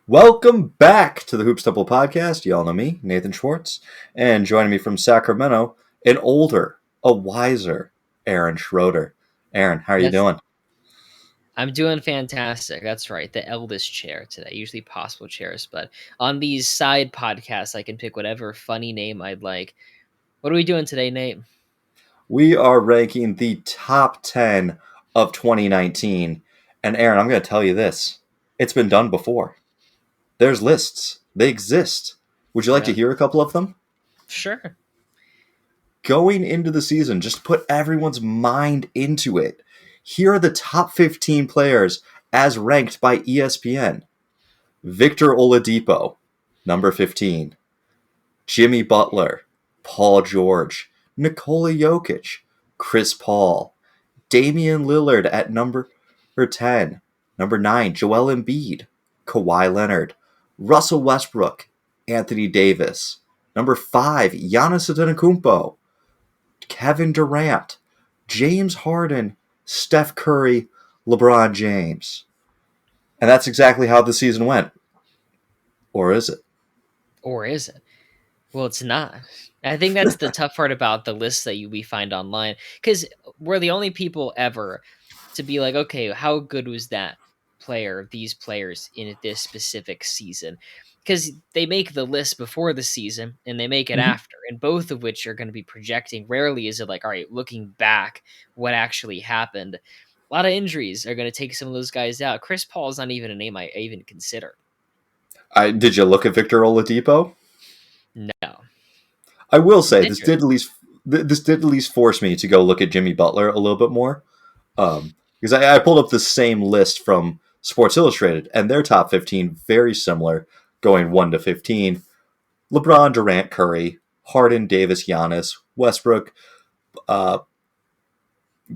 Welcome back to the Hoops Temple podcast. You all know me, Nathan Schwartz, and joining me from Sacramento, an older, a wiser Aaron Schroeder. Aaron, how are you That's doing? I'm doing fantastic. That's right. The eldest chair today. Usually possible chairs, but on these side podcasts, I can pick whatever funny name I'd like. What are we doing today, Nate? We are ranking the top 10 of 2019. And Aaron, I'm going to tell you this. It's been done before. There's lists. They exist. Would you like to Yeah, hear a couple of them? sure. Going into the season, just put everyone's mind into it. Here are the top 15 players as ranked by ESPN. Victor Oladipo, number 15. Jimmy Butler, Paul George, Nikola Jokic, Chris Paul, Damian Lillard at number 10. Number 9, Joel Embiid, Kawhi Leonard, Russell Westbrook, Anthony Davis. Number 5, Giannis Antetokounmpo, Kevin Durant, James Harden, Steph Curry, LeBron James. And that's exactly how the season went. Or is it? Or is it? Well, it's not. I think that's the tough part about the lists that we find online, because we're the only people ever to be like, okay, how good was that player, these players in this specific season? Because they make the list before the season and they make it Mhm. after, and both of which are going to be projecting. Rarely is it like, all right, looking back, what actually happened. A lot of injuries are going to take some of those guys out. Chris Paul is not even a name I even consider. Did you look at Victor Oladipo? No, I will say did you? this did at least force me to go look at Jimmy Butler a little bit more, because I pulled up the same list from Sports Illustrated and their top 15 very similar, going 1 to 15. LeBron, Durant, Curry, Harden, Davis, Giannis, Westbrook, uh,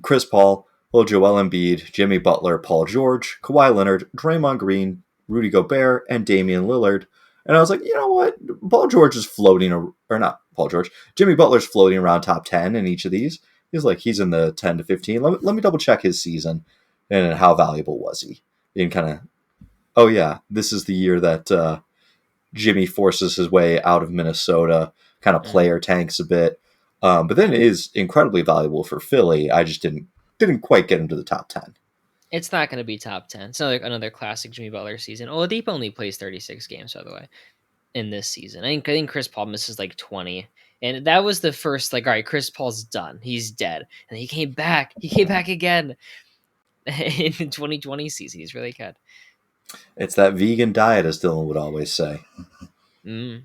Chris Paul, Joel Embiid, Jimmy Butler, Paul George, Kawhi Leonard, Draymond Green, Rudy Gobert, and Damian Lillard. And I was like, you know what? Paul George is floating, or not Paul George, Jimmy Butler's floating around top 10 in each of these. He's in the 10 to 15. Let me double check his season and how valuable was he. And kind of, oh yeah, this is the year that Jimmy forces his way out of Minnesota, kind of Mhm. player tanks a bit. But then it is incredibly valuable for Philly. I just didn't quite get into the top 10. It's not going to be top 10. It's another classic Jimmy Butler season. Oladipo only plays 36 games, by the way, in this season. I think Chris Paul misses like 20. And that was the first, like, all right, Chris Paul's done. He's dead. And he came back. He came back again in the 2020 season. He's really good. It's that vegan diet, as Dylan would always say. Mm.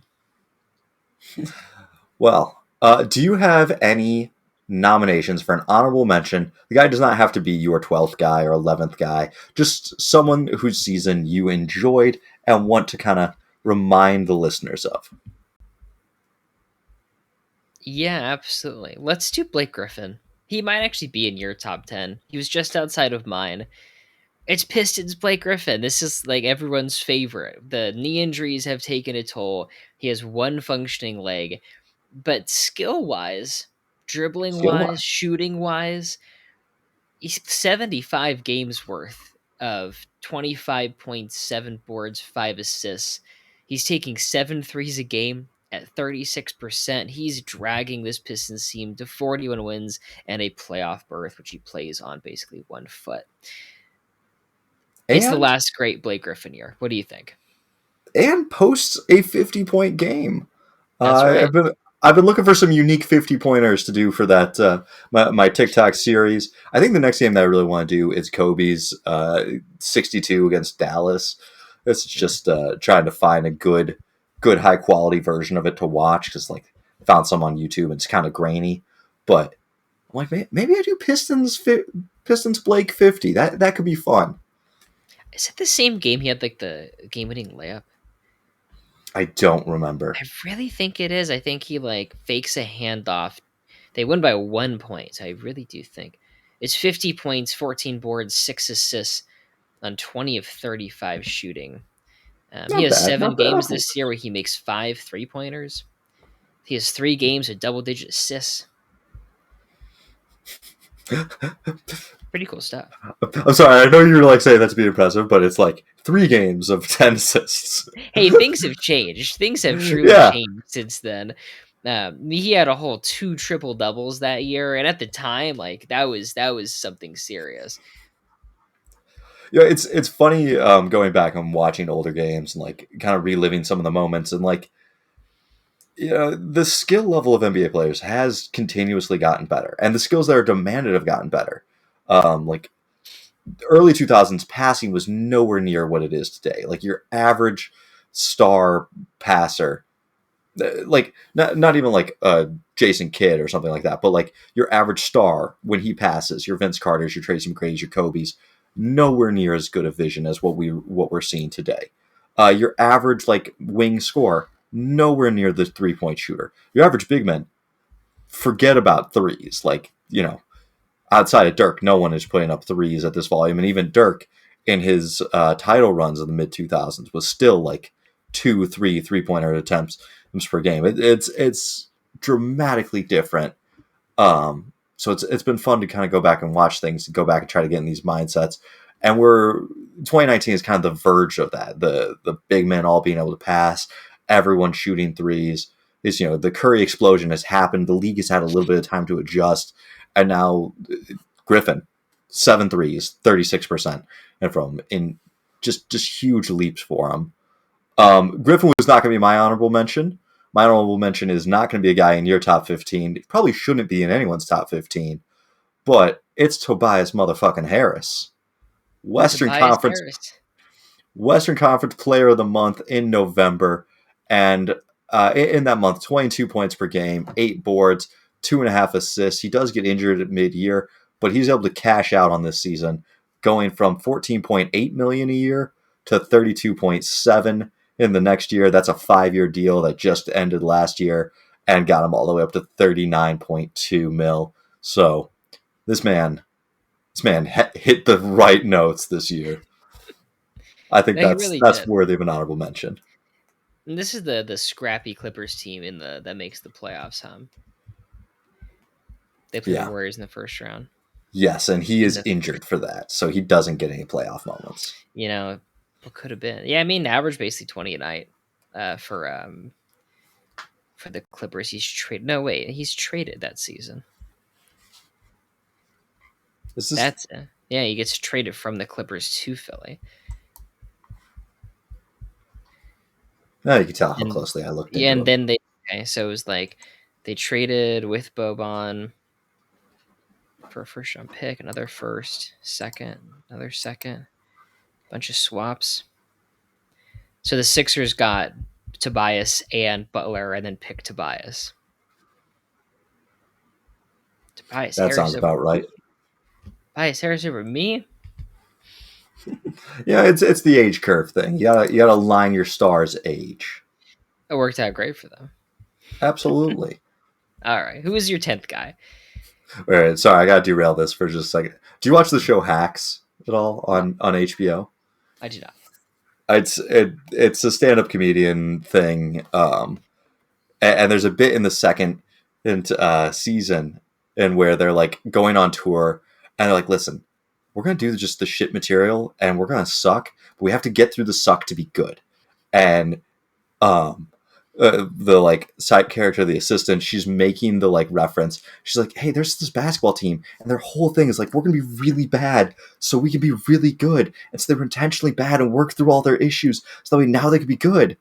Well, do you have any nominations for an honorable mention? The guy does not have to be your 12th guy or 11th guy, just someone whose season you enjoyed and want to kind of remind the listeners of. Yeah, absolutely. Let's do Blake Griffin. He might actually be in your top 10. He was just outside of mine. It's Pistons Blake Griffin. This is like everyone's favorite. The knee injuries have taken a toll. He has one functioning leg, but skill wise, dribbling Skill wise, wise. shooting wise, he's 75 games worth of 25.7 boards, 5 assists. He's taking 7 threes a game at 36%. He's dragging this Pistons team to 41 wins and a playoff berth, which he plays on basically 1 foot. It's the And last great Blake Griffin year. What do you think? posts a 50-point game. That's right. I've been looking for some unique 50-pointers to do for that my TikTok series. I think the next game that I really want to do is Kobe's 62 against Dallas. It's Mm. just trying to find a good high quality version of it to watch because like I found some on YouTube and it's kind of grainy, but I'm like maybe I do Pistons Blake 50. That could be fun. Is it the same game he had like the game winning layup? I don't remember. I really think it is. I think he like fakes a handoff. They win by 1 point. So I really do think it's 50 points, 14 boards, 6 assists on 20 of 35 shooting. He Not has bad. seven Not bad. games this year where he makes 5 3 pointers. He has 3 games with double digit assists. Pretty cool stuff. I'm sorry, I know you were like saying that to be impressive, but it's like 3 games of 10 assists. Hey, things have changed. Things have truly Yeah. changed since then. He had a whole 2 triple doubles that year, and at the time, like, that was something serious. Yeah, it's funny going back and watching older games and like kind of reliving some of the moments and like the skill level of NBA players has continuously gotten better, and the skills that are demanded have gotten better. Like early 2000s passing was nowhere near what it is today. Like your average star passer, like not even like Jason Kidd or something like that, but like your average star when he passes, your Vince Carters, your Tracy McGrady's, your Kobe's, nowhere near as good a vision as what we're seeing today. Your average like wing score, nowhere near the 3-point shooter. Your average big man, forget about threes. Like outside of Dirk, no one is putting up threes at this volume, and even Dirk in his title runs in the mid 2000s was still like 3-pointer attempts per game. It's dramatically different. So it's been fun to kind of go back and watch things, go back and try to get in these mindsets. And we're 2019 is kind of the verge of that. The big men all being able to pass, everyone shooting threes. Is the Curry explosion has happened. The league has had a little bit of time to adjust, and now Griffin, 7 threes, 36%, and from in just huge leaps for him. Griffin was not going to be my honorable mention. My honorable mention is not going to be a guy in your top 15. It probably shouldn't be in anyone's top 15, but it's Tobias motherfucking Harris. Western Tobias Conference Harris. Western Conference Player of the Month in November, and in that month, 22 points per game, 8 boards, 2.5 assists. He does get injured at mid-year, but he's able to cash out on this season, going from 14.8 million a year to 32.7 in the next year. That's a 5-year deal that just ended last year and got him all the way up to 39.2 mil. So this man hit the right notes this year. I think No, he really that's did. worthy of an honorable mention. And this is the scrappy Clippers team in the that makes the playoffs, huh? They play the Yeah. Warriors in the first round. Yes, and he In is the injured for that, so he doesn't get any playoff moments. you know, what could have been. Yeah, I mean, average basically 20 a night for the Clippers. He's traded. No, wait, he's traded that season. This is That's yeah, he gets traded from the Clippers to Philly. now you can tell how And closely I looked yeah, into and him. then so it was like they traded with Boban for a first round pick, another first, second, another second, bunch of swaps. So the Sixers got Tobias and Butler and then picked Tobias. Tobias That Harris sounds over about right. Tobias Harris over me? Yeah, it's the age curve thing. You gotta line your star's age. It worked out great for them. Absolutely. All right. Who is your 10th guy? All right, sorry, I gotta derail this for just a second. Do you watch the show Hacks at all No, on HBO? I do not. It's a stand up comedian thing. And there's a bit in the second season and where they're like going on tour and they're like, listen, we're gonna do just the shit material and we're gonna suck, but we have to get through the suck to be good. And um the like side character, the assistant, she's making the like reference. She's like, hey, there's this basketball team and their whole thing is like, we're gonna be really bad so we can be really good, and so they were intentionally bad and work through all their issues so that way now they can be good.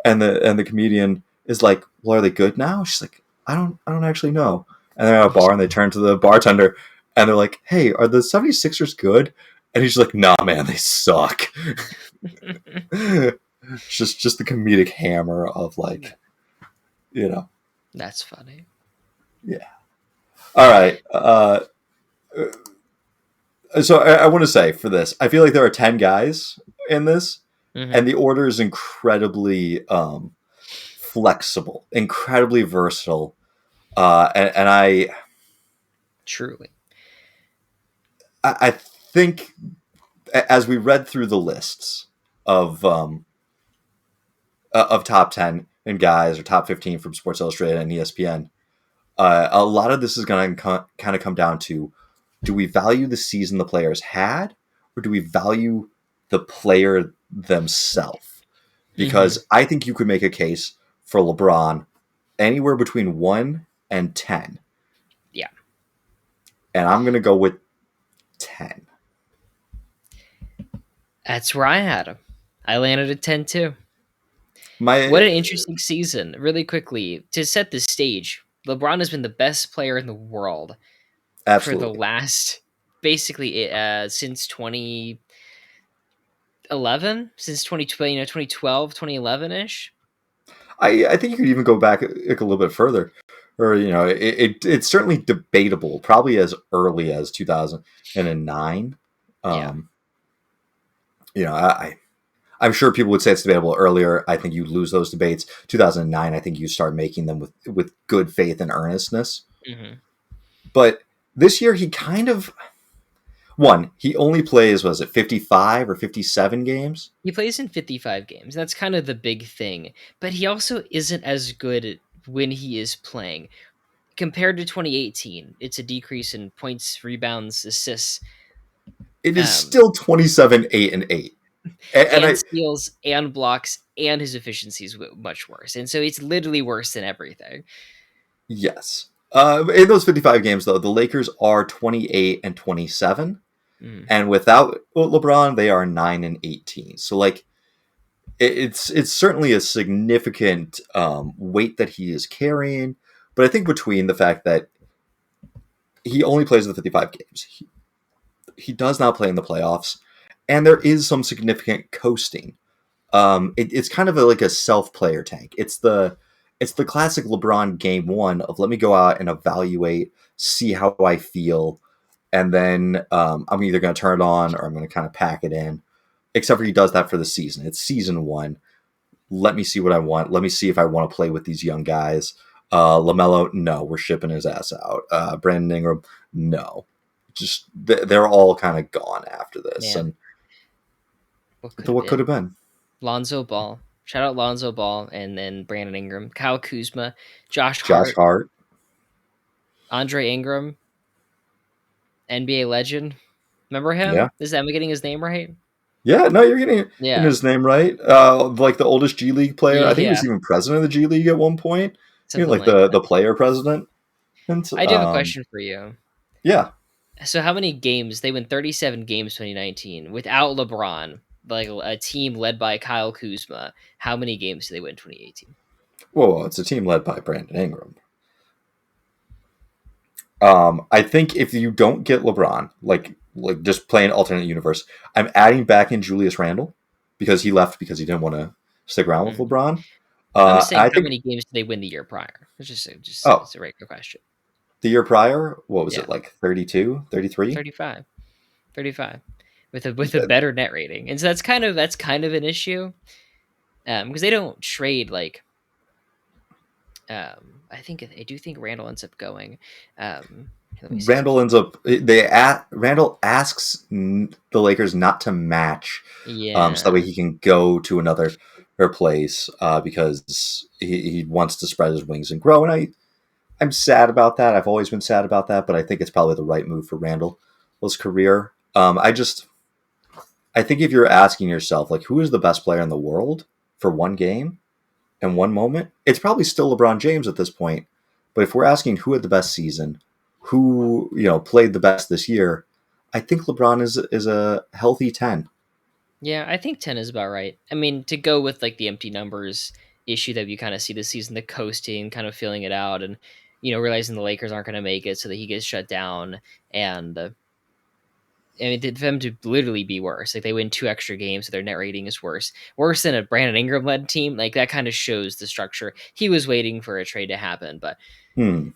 And the comedian is like, well, are they good now? She's like, I don't actually know. And they're at a bar and they turn to the bartender and they're like, hey, are the 76ers good? And he's like, nah, man, they suck. Just the comedic hammer of like, you know. That's funny. Yeah. All right. So I want to say for this, I feel like there are 10 guys in this, and Hmm. the order is incredibly flexible, incredibly versatile. And Truly. I think as we read through the lists of top 10 and guys or top 15 from Sports Illustrated and ESPN, a lot of this is going to kind of come down to do we value the season the players had, or do we value the player themselves? Hmm. Because I think you could make a case for LeBron anywhere between 1 and 10. Yeah, And I'm going to go with 10. that's where I had him. I landed at 10 too. What My an interesting season. Really quickly, to set the stage, LeBron has been the best player in the world for the Absolutely. last basically since 2011, since 2012, 2012, 2011-ish. I think you could even go back like a little bit further, or it's certainly debatable. Probably as early as 2009. Yeah. Um, I'm sure people would say it's debatable earlier. I think you lose those debates. 2009, I think you start making them with good faith and earnestness. Hmm. But this year, he kind of one. He only plays, was it 55 or 57 games? He plays in 55 games. That's kind of the big thing. But he also isn't as good when he is playing. Compared to 2018, it's a decrease in points, rebounds, assists, It is um, still 27, 8, and 8. And and I steals and blocks, and his efficiency is much worse. And so it's literally worse than everything. Yes. In those 55 games, though, the Lakers are 28 and 27. Mm. And without LeBron, they are 9 and 18. So, like, it's certainly a significant weight that he is carrying. But I think between the fact that he only plays in the 55 games, he does not play in the playoffs, and there is some significant coasting. It's kind of like a self-player tank. It's the classic LeBron game one of let me go out and evaluate, see how I feel, and then I'm either going to turn it on or I'm going to kind of pack it in. Except for he does that for the season. It's season one. Let me see what I want. Let me see if I want to play with these young guys. LaMelo, no, we're shipping his ass out. Brandon Ingram, no. Just they're all kind of gone after this, Man, and what could have what could been? have been? Lonzo Ball. Shout out Lonzo Ball, and then Brandon Ingram, Kyle Kuzma, Josh Josh Hart, Hart, Andre Ingram, NBA legend. Remember yeah, him? Am I getting his name right? yeah. No, you're getting Yeah. his name right. Like the oldest G League player. I think he Yeah. was even president of the G League at one point. Even Something like like the that. player president. And I do have a question for you. yeah. So how many games they win 37 games 2019 without LeBron, like a team led by Kyle Kuzma. How many games did they win 2018? Whoa, it's a team led by Brandon Ingram. I think if you don't get LeBron, like just play an alternate universe, I'm adding back in Julius Randle because he left because he didn't want to stick around with Mhm. LeBron. I'm just saying I how think many games did they win the year prior? It's just oh it's a regular question. the year prior, what was Yeah. it like 32, 33? 35. 35 with a better net rating. And so that's kind of an issue. Because they don't trade like I do think Randall ends up going. Let me see Randall something. ends up Randall asks the Lakers not to match, so that way Yeah. he can go to another place because he wants to spread his wings and grow. And I'm sad about that. I've always been sad about that, but I think it's probably the right move for Randall's career. I think if you're asking yourself like who is the best player in the world for one game and one moment, it's probably still LeBron James at this point. But if we're asking who had the best season, who played the best this year, I think LeBron is a healthy 10. Yeah, I think 10 is about right. I mean, to go with like the empty numbers issue that you kind of see this season, the coasting, kind of feeling it out, and realizing the Lakers aren't going to make it, so that he gets shut down. And I mean, for them to literally be worse, like they win 2 extra games, so their net rating is worse than a Brandon Ingram led team. Like that kind of shows the structure. He was waiting for a trade to happen, but Hmm.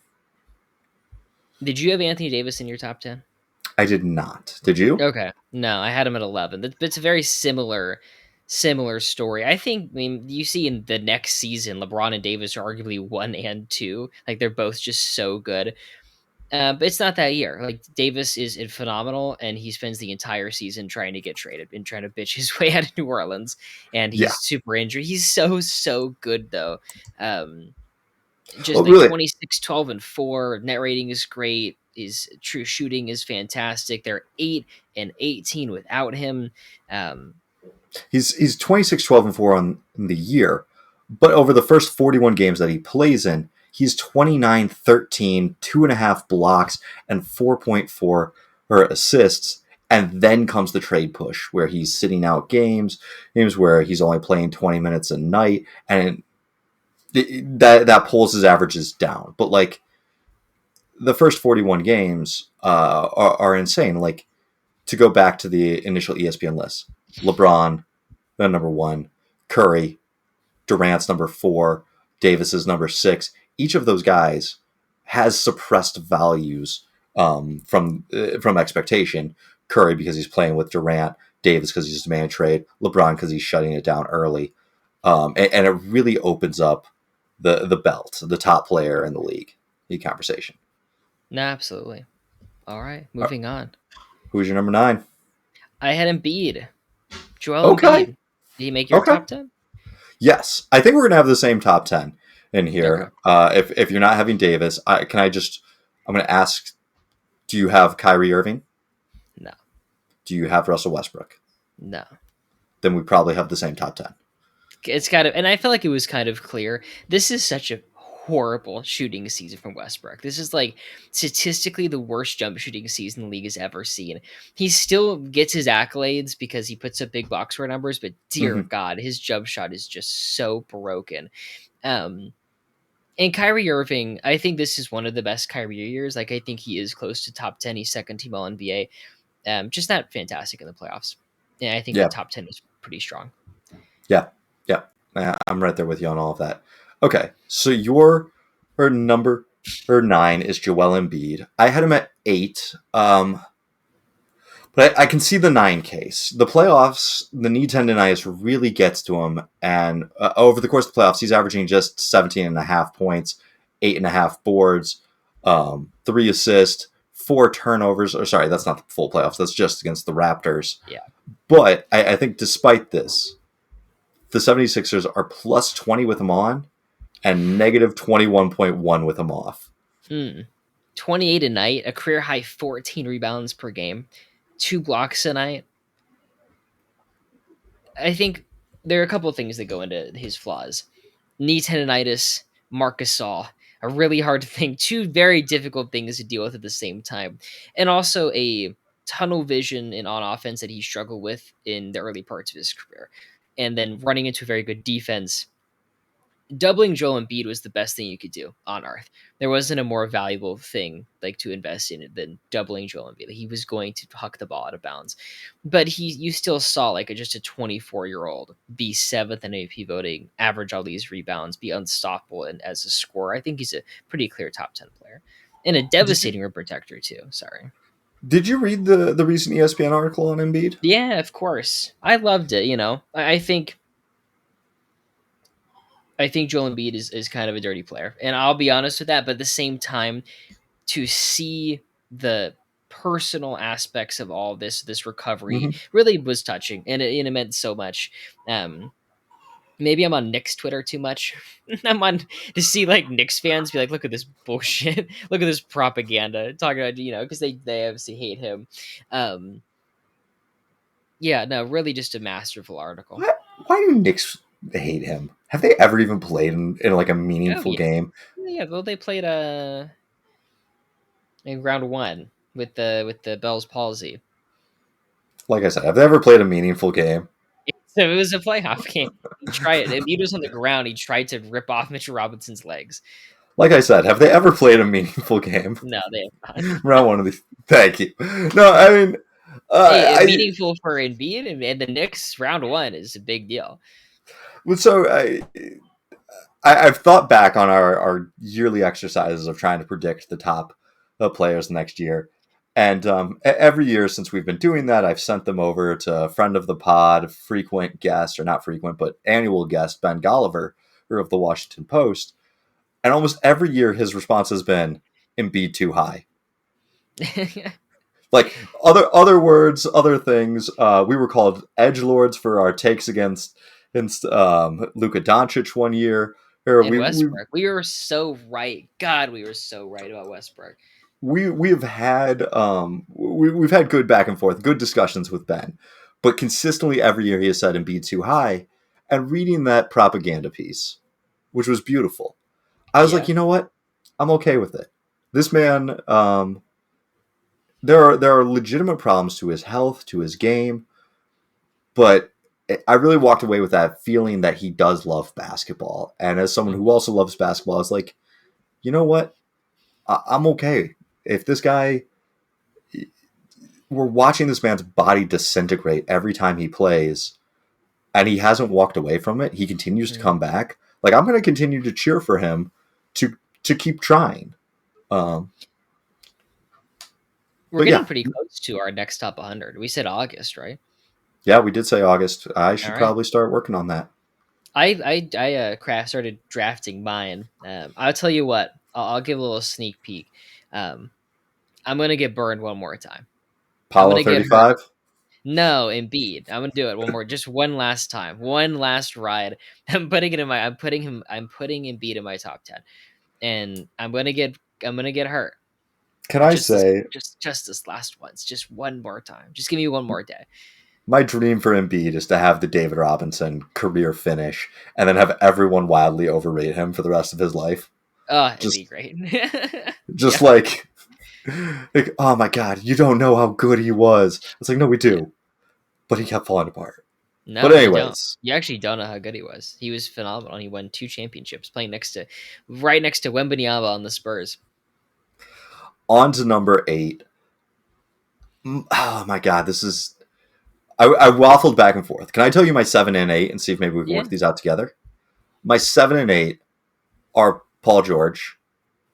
did you have Anthony Davis in your top 10? I did not. Did you? Okay. No, I had him at 11. It's a very similar story. I mean, you see in the next season, LeBron and Davis are arguably 1 and 2. Like they're both just so good. But it's not that year. Like Davis is phenomenal, and he spends the entire season trying to get traded and trying to bitch his way out of New Orleans, and Yeah. he's super injured. He's so good though. Um, just Well, like really, 26, 12, and 4. Net rating is great. his true shooting is fantastic. They're 8-18 without him. Um, He's 26, 12, and 4 on the year, but over the first 41 games that he plays in, he's 29, 13, 2.5 blocks, and 4.4 or assists. And then comes the trade push where he's sitting out games where he's only playing 20 minutes a night, and that pulls his averages down. But like the first 41 games are insane. Like to go back to the initial ESPN list, LeBron, then number one, Curry, Durant's number four, Davis is number six. Each of those guys has suppressed values from expectation. Curry because he's playing with Durant, Davis because he's demanding trade, LeBron because he's shutting it down early, and it really opens up the belt, the top player in the league, the conversation. no, absolutely. All right, Uh, moving on. Who's your number nine? I had Embiid, Joel Embiid. Okay, Did he make your okay. top 10? Yes, I think we're gonna have the same top 10 in Okay, here. If you're not having Davis, can I just? I'm gonna ask. Do you have Kyrie Irving? no, Do you have Russell Westbrook? no. Then we probably have the same top 10. It's kind of, and I feel like it was kind of clear. This is such a horrible shooting season from Westbrook. This is like statistically the worst jump shooting season the league has ever seen. He still gets his accolades because he puts up big box score numbers, but dear Mm-hmm. God, his jump shot is just so broken. Um, and Kyrie Irving, I think this is one of the best Kyrie years. Like I think he is close to top 10. He's second team All NBA. Just not fantastic in the playoffs. Yeah, I think the Yeah, top 10 is pretty strong. yeah, yeah. I'm right there with you on all of that. Okay, so your or number or nine is Joel Embiid. I had him at 8. But I can see the 9 case. The playoffs, the knee tendonitis really gets to him. And over the course of the playoffs, he's averaging just 17.5 points, 8.5 boards, 3 assists, 4 turnovers. Or sorry, that's not the full playoffs. That's just against the Raptors. Yeah. But I think despite this, the 76ers are plus 20 with him on and negative 21.1 with him off. 28 a night, a career high 14 rebounds per game, 2 blocks a night. I think there are a couple of things that go into his flaws. Knee tendonitis, Marcus Gasol, a really hard thing, two very difficult things to deal with at the same time. And also a tunnel vision in on offense that he struggled with in the early parts of his career. And then running into a very good defense. Doubling Joel Embiid was the best thing you could do on Earth. There wasn't a more valuable thing like to invest in it than doubling Joel Embiid. He was going to huck the ball out of bounds, but you still saw like just a 24-year-old be seventh in AP voting, average all these rebounds, be unstoppable, and as a scorer, I think he's a pretty clear top 10 player and a Did you devastating rim protector too. Sorry. did you read the recent ESPN article on Embiid? Yeah, of course. I loved it. I think Joel Embiid is kind of a dirty player, and I'll be honest with that. But at the same time, to see the personal aspects of all this recovery Mm-hmm. really was touching, and it meant so much. Um, Maybe I'm on Knicks Twitter too much. I'm on to see like Knicks fans be like, "Look at this bullshit! Look at this propaganda!" Talking about because they obviously hate him. Um, yeah, no, really just a masterful article. Why do Knicks hate him? Have they ever even played in like a Oh meaningful yeah, game? yeah. Well, they played in round one with the Bell's palsy. Like I said, have they ever played a meaningful game? So it was a playoff game. He tried it. Embiid was on the ground. He tried to rip off Mitchell Robinson's legs. Like I said, have they ever played a meaningful game? No, they have not. Round one of these. Thank you. No, I mean, Meaningful for Embiid and the Knicks round one is a big deal. so I've thought back on our yearly exercises of trying to predict the top players next year. And every year since we've been doing that, I've sent them over to a friend of the pod, frequent guest, or not frequent, but annual guest, Ben Golliver, of the Washington Post. And almost every year, his response has been Embiid too high. Like other words, other things. We were called edge lords for our takes against Luka Doncic one year. Or And Westbrook, we were so right. God, we were so right about Westbrook. we've had we've had good back and forth, good discussions with Ben, but consistently every year he has said Embiid too high. And reading that propaganda piece, which was beautiful, I was like, Yeah. you know what? I'm okay with it. This man, there are legitimate problems to his health, to his game, but I really walked away with that feeling that he does love basketball. And as someone who Mhm. also loves basketball, I was like, you know what? I'm okay if this guy. We're watching this man's body disintegrate every time he plays, and he hasn't walked away from it. He continues to Mhm. come back. Like I'm going to continue to cheer for him to keep trying. Um, We're but getting yeah, pretty close to our next top 100. We said August, right? yeah, we did say August. I All should right. probably start working on that. I craft started drafting mine. I'll tell you what. I'll give a little sneak peek. Um, I'm gonna get burned one more time. I'm Apollo gonna get hurt. 35. No, Embiid. I'm gonna do it one more, just one last time, one last ride. I'm putting it in my. I'm putting Embiid in my top 10, and I'm gonna get hurt. Can I Just this, say just this last once, just one more time. Just give me one more day. my dream for Embiid is to have the David Robinson career finish and then have everyone wildly overrate him for the rest of his life. Oh, it'd be Just great. just Yeah. like oh my god, you don't know how good he was. It's like no, we Yeah. do, but he kept falling apart. But No, you don't. anyways, You actually don't know how good he was. He was phenomenal. He won 2 championships playing right next to Wembanyama on the Spurs. on to number 8. Oh my god, this is I waffled back and forth. Can I tell you my 7 and 8 and see if maybe we can Yeah, work these out together? My 7 and 8 are Paul George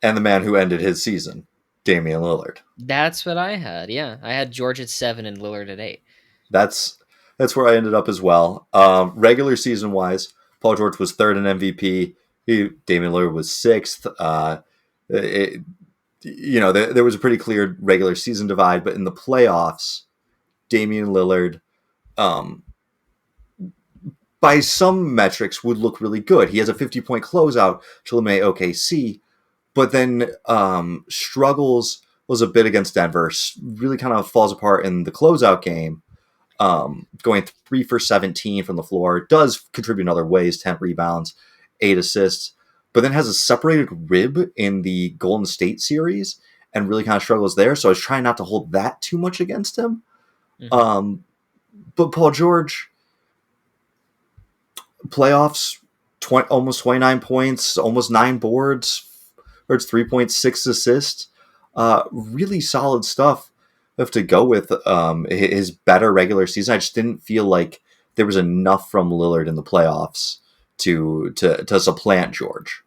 and the man who ended his season, Damian Lillard. that's what I had. Yeah, I had George at 7 and Lillard at 8. That's that's where I ended up as well. Regular season wise, Paul George was third in MVP. Damian Lillard was sixth. It, there was a pretty clear regular season divide, but in the playoffs, Damian Lillard, um, by some metrics, would look really good. He has a 50-point closeout to eliminate OKC, but then struggles was a bit against Denver. Really kind of falls apart in the closeout game. Going 3 for 17 from the floor, does contribute in other ways, 10 rebounds, 8 assists, but then has a separated rib in the Golden State series and really kind of struggles there. So I was trying not to hold that too much against him. Hmm. Um, but Paul George, playoffs, almost 29 points, almost 9 boards, or it's 3.6 assists. Really solid stuff to go with his better regular season. I just didn't feel like there was enough from Lillard in the playoffs to supplant George.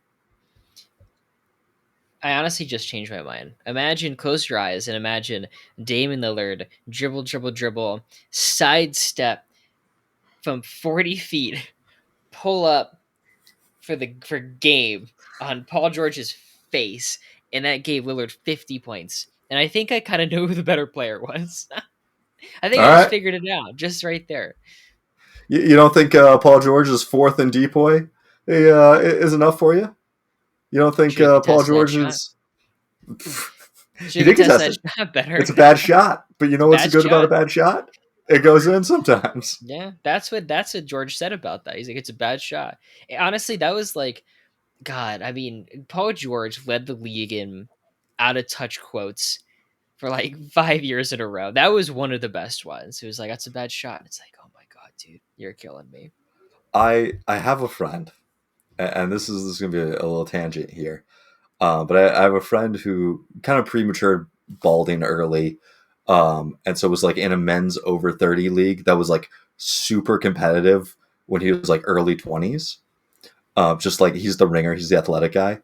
I honestly just changed my mind. Close your eyes and imagine Damon Lillard dribble, dribble, dribble, sidestep from 40 feet, pull up for game on Paul George's face, and that gave Lillard 50 points. And I think I kind of know who the better player was. I think All I just right. figured it out just right there. You don't think Paul George's fourth in depoy is enough for you? You don't think Should have Paul contested that shot. George's Should he have did contest contested it. that shot better. It's a bad shot, but you know what's Bad good about a shot. bad shot? It goes in sometimes. Yeah, that's what George said about that. He's like, it's a bad shot. Honestly, that was like, God. I mean, Paul George led the league in out of touch quotes for like 5 years in a row. That was one of the best ones. It was like, that's a bad shot. It's like, oh my God, dude, you're killing me. I have a friend, and this is gonna be a little tangent here. But I have a friend who kind of premature balding early, and so was like in a men's over 30 league that was like super competitive when he was like early 20s. Just like he's the ringer, he's the athletic guy,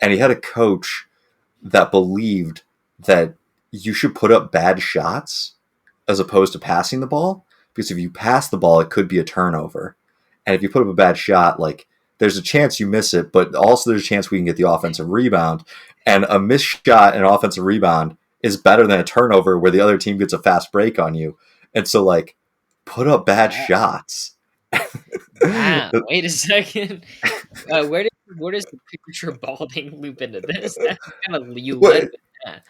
and he had a coach that believed that you should put up bad shots as opposed to passing the ball because if you pass the ball, it could be a turnover, and if you put up a bad shot, like there's a chance you miss it, but also there's a chance we can get the offensive rebound, and a missed shot and offensive rebound is better than a turnover where the other team gets a fast break on you, and so like put up bad Wow. shots. Wow. Wait a second. Where does the premature balding loop into this? That kind of you led What- with that.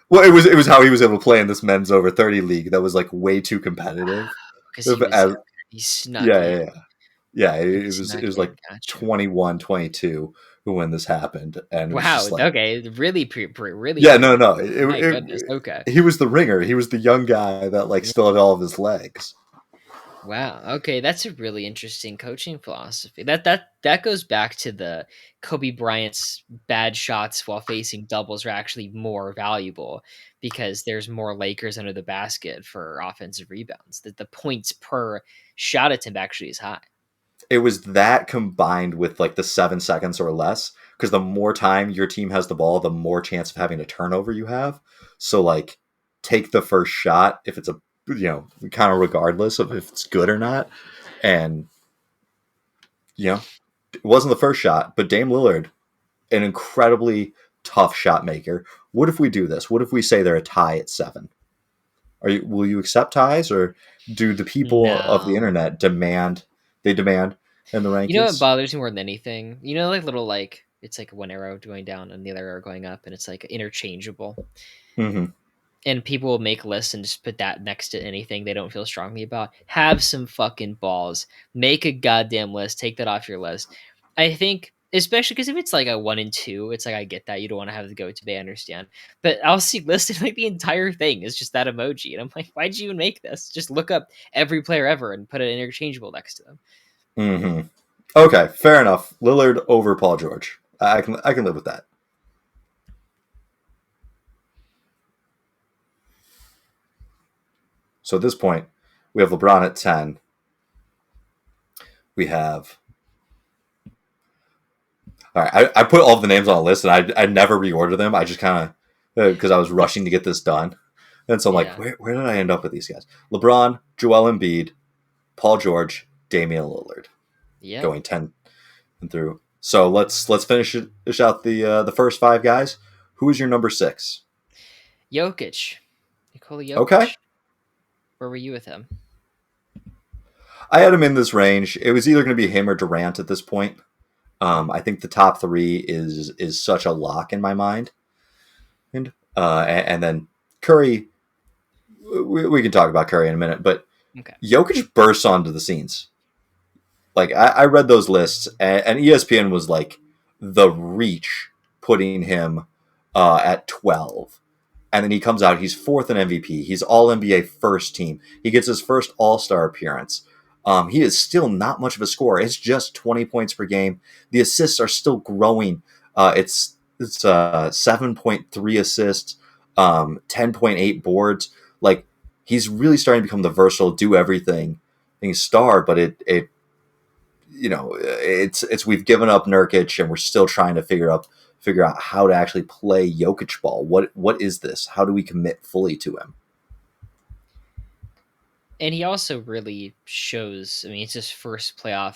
Well, it was how he was able to play in this men's over 30 league that was like way too competitive. Because he was As, younger. He snuck yeah, in. yeah, yeah. Yeah, He it snuck was like in. Gotcha. 21, 22 when this happened, and it was Wow. just like, Okay. Really, really yeah, no, pre. no, My goodness. Okay. he was the ringer. He was the young guy that like Yeah. still had all of his legs. Wow. Okay, that's a really interesting coaching philosophy. That goes back to the Kobe Bryant's bad shots while facing doubles are actually more valuable because there's more Lakers under the basket for offensive rebounds. That the points per shot attempt actually is high. It was that combined with like the 7 seconds or less, because the more time your team has the ball, the more chance of having a turnover you have. So like, take the first shot if it's a kind of regardless of if it's good or not, and you know it wasn't the first shot, but Dame Lillard, an incredibly tough shot maker. What if we do this? What if we say they're a tie at 7? Will you accept ties, or do the people of the No. internet demand? They demand in the You know what rankings. bothers me more than anything? You know, like little like it's like one arrow going down and the other arrow going up, and it's like interchangeable. Hmm. And people will make lists and just put that next to anything they don't feel strongly about. Have some fucking balls. Make a goddamn list. Take that off your list. I think, especially because if it's like a 1 and 2, it's like I get that you don't want to have the go to. I understand, but I'll see listed like the entire thing is just that emoji, and I'm like, why'd you even make this? Just look up every player ever and put an interchangeable next to them. Hmm. Okay, fair enough. Lillard over Paul George. I can live with that. So at this point, we have LeBron at 10. We have all right. I put all the names on a list, and I never reorder them. I just kind of because I was rushing to get this done, and so I'm like, Yeah. where did I end up with these guys? LeBron, Joel Embiid, Paul George, Damian Lillard, Yep. going 10 and through. So let's finish out the first 5 guys. Who is your number 6? Jokic. Nikola Okay, Jokic. Where were you with him? I had him in this range. It was either going to be him or Durant at this point. Mm. I think the top 3 is such a lock in my mind, and then Curry. We can talk about Curry in a minute, but Okay. Jokic bursts onto the scenes. Like I read those lists, and ESPN was like the reach putting him at 12. And then he comes out, he's fourth in MVP. He's all NBA first team. He gets his first All Star appearance. He is still not much of a scorer. It's just 20 points per game. The assists are still growing. It's 7.3 assists, 10.8 boards. Like he's really starting to become the versatile, do everything thing star. But it's we've given up Nurkic and we're still trying to figure out how to actually play Jokic ball. What is this? How do we commit fully to him? And he also really shows, I mean, it's his first time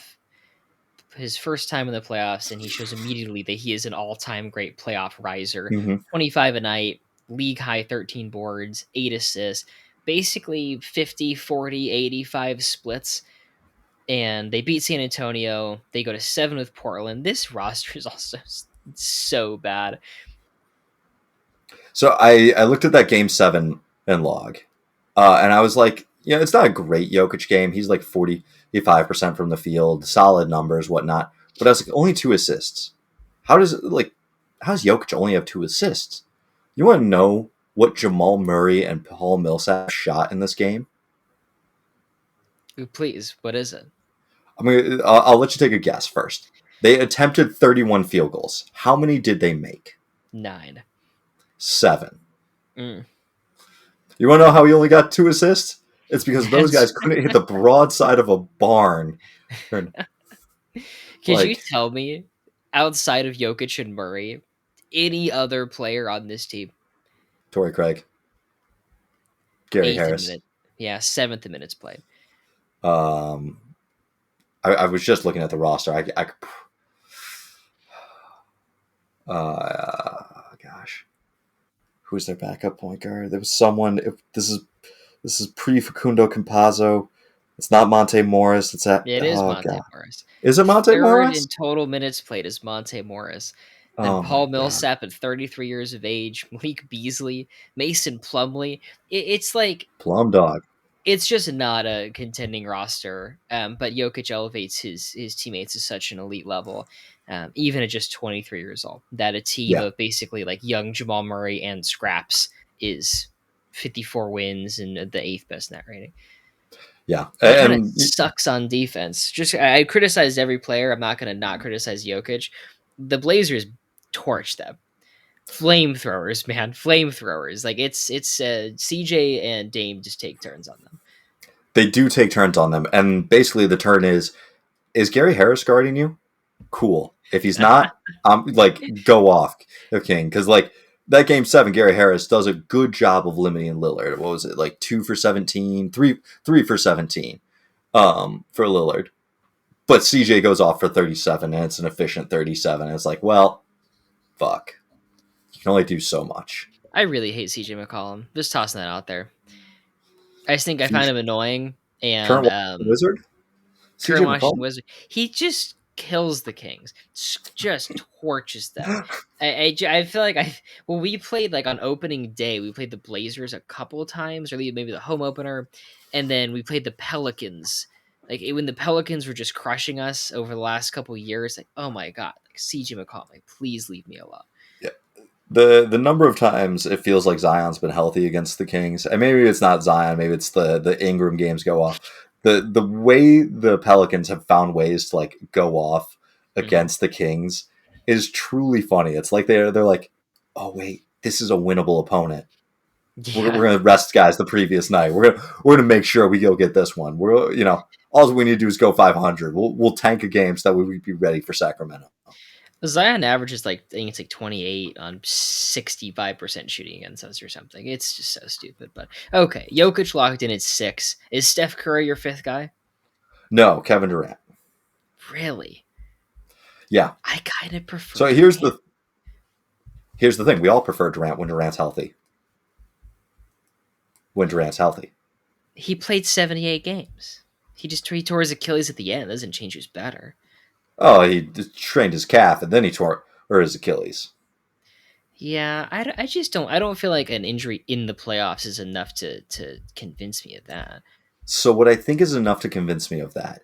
in the playoffs, and he shows immediately that he is an all-time great playoff riser. Mm-hmm. 25 a night, league high 13 boards, 8 assists, basically 50, 40, 85 splits. And they beat San Antonio. They go to 7 with Portland. This roster is also so bad. So I looked at that game 7 and log, and I was like, it's not a great Jokic game. He's like 45% from the field, solid numbers, whatnot. But I was like, only 2 assists. How does Jokic only have 2 assists? You want to know what Jamal Murray and Paul Millsap shot in this game? Ooh, please, what is it? I'll let you take a guess first. They attempted 31 field goals. How many did they make? 9. 7. Mm. You want to know how he only got 2 assists? It's because those That's guys couldn't hit the broadside of a barn. Could you Like tell me, outside of Jokic and Murray, any other player on this team? Torrey Craig, Gary Eighth in Harris. minute. Yeah, seventh in minutes played. Um, I was just looking at the roster. Gosh, who's their backup point guard? There was someone. This is pre Facundo Campazzo. It's not Monte Morris. It's at It is oh Monte god, Morris. is it Monte Third in Morris? total minutes played is Monte Morris. Then Oh my Paul god. Millsap at 33 years of age, Malik Beasley, Mason Plumlee. It's like Plum dog. it's just not a contending roster. But Jokic elevates his teammates to such an elite level, even at just 23 years old. That a team Yeah. of basically like young Jamal Murray and scraps is 54 wins and the eighth best net rating. Yeah. He kind of And sucks on defense. Just I criticized every player. I'm not going to not criticize Jokic. The Blazers torch them. Flamethrowers, man, flamethrowers. Like it's CJ and Dame just take turns on them. they do take turns on them. And basically the turn is Gary Harris guarding you? Cool. If he's not, like go off, King, because like that game seven, Gary Harris does a good job of limiting Lillard. What was it, like 2 for 17, three for 17, for Lillard. But CJ goes off for 37, and it's an efficient 37. And it's like, well, fuck, you can only do so much. I really hate CJ McCollum. Just tossing that out there. I just think I find Future, him annoying and current Wizard, current CJ Washington McCollum. Wizard. He just kills the Kings, just torches them. I feel like when we played like on opening day, we played the Blazers a couple of times, or maybe the home opener, and then we played the Pelicans. Like when the Pelicans were just crushing us over the last couple of years, like oh my god, like CJ McCollum, like please leave me alone. The number of times it feels like Zion's been healthy against the Kings, and maybe it's not Zion, maybe it's the Ingram games go off. The way the Pelicans have found ways to like go off Mm-hmm. against the Kings is truly funny. It's like they're like, oh wait, this is a winnable opponent. Yeah. We're gonna rest guys the previous night. We're gonna make sure we go get this one. All we need to do is go 500. We'll tank a game so that we be ready for Sacramento. Zion averages like I think it's like 28 on 65% shooting against us or something. It's just so stupid. But okay, Jokic locked in at 6. Is Steph Curry your fifth guy? No, Kevin Durant. Really? Yeah. I kind of prefer So Durant. here's the thing. We all prefer Durant when Durant's healthy. When Durant's healthy. He played 78 games. He tore his Achilles at the end. That doesn't change who's better. Oh, he trained his calf and then he tore or his Achilles. Yeah, I just don't. I don't feel like an injury in the playoffs is enough to convince me of that. So what I think is enough to convince me of that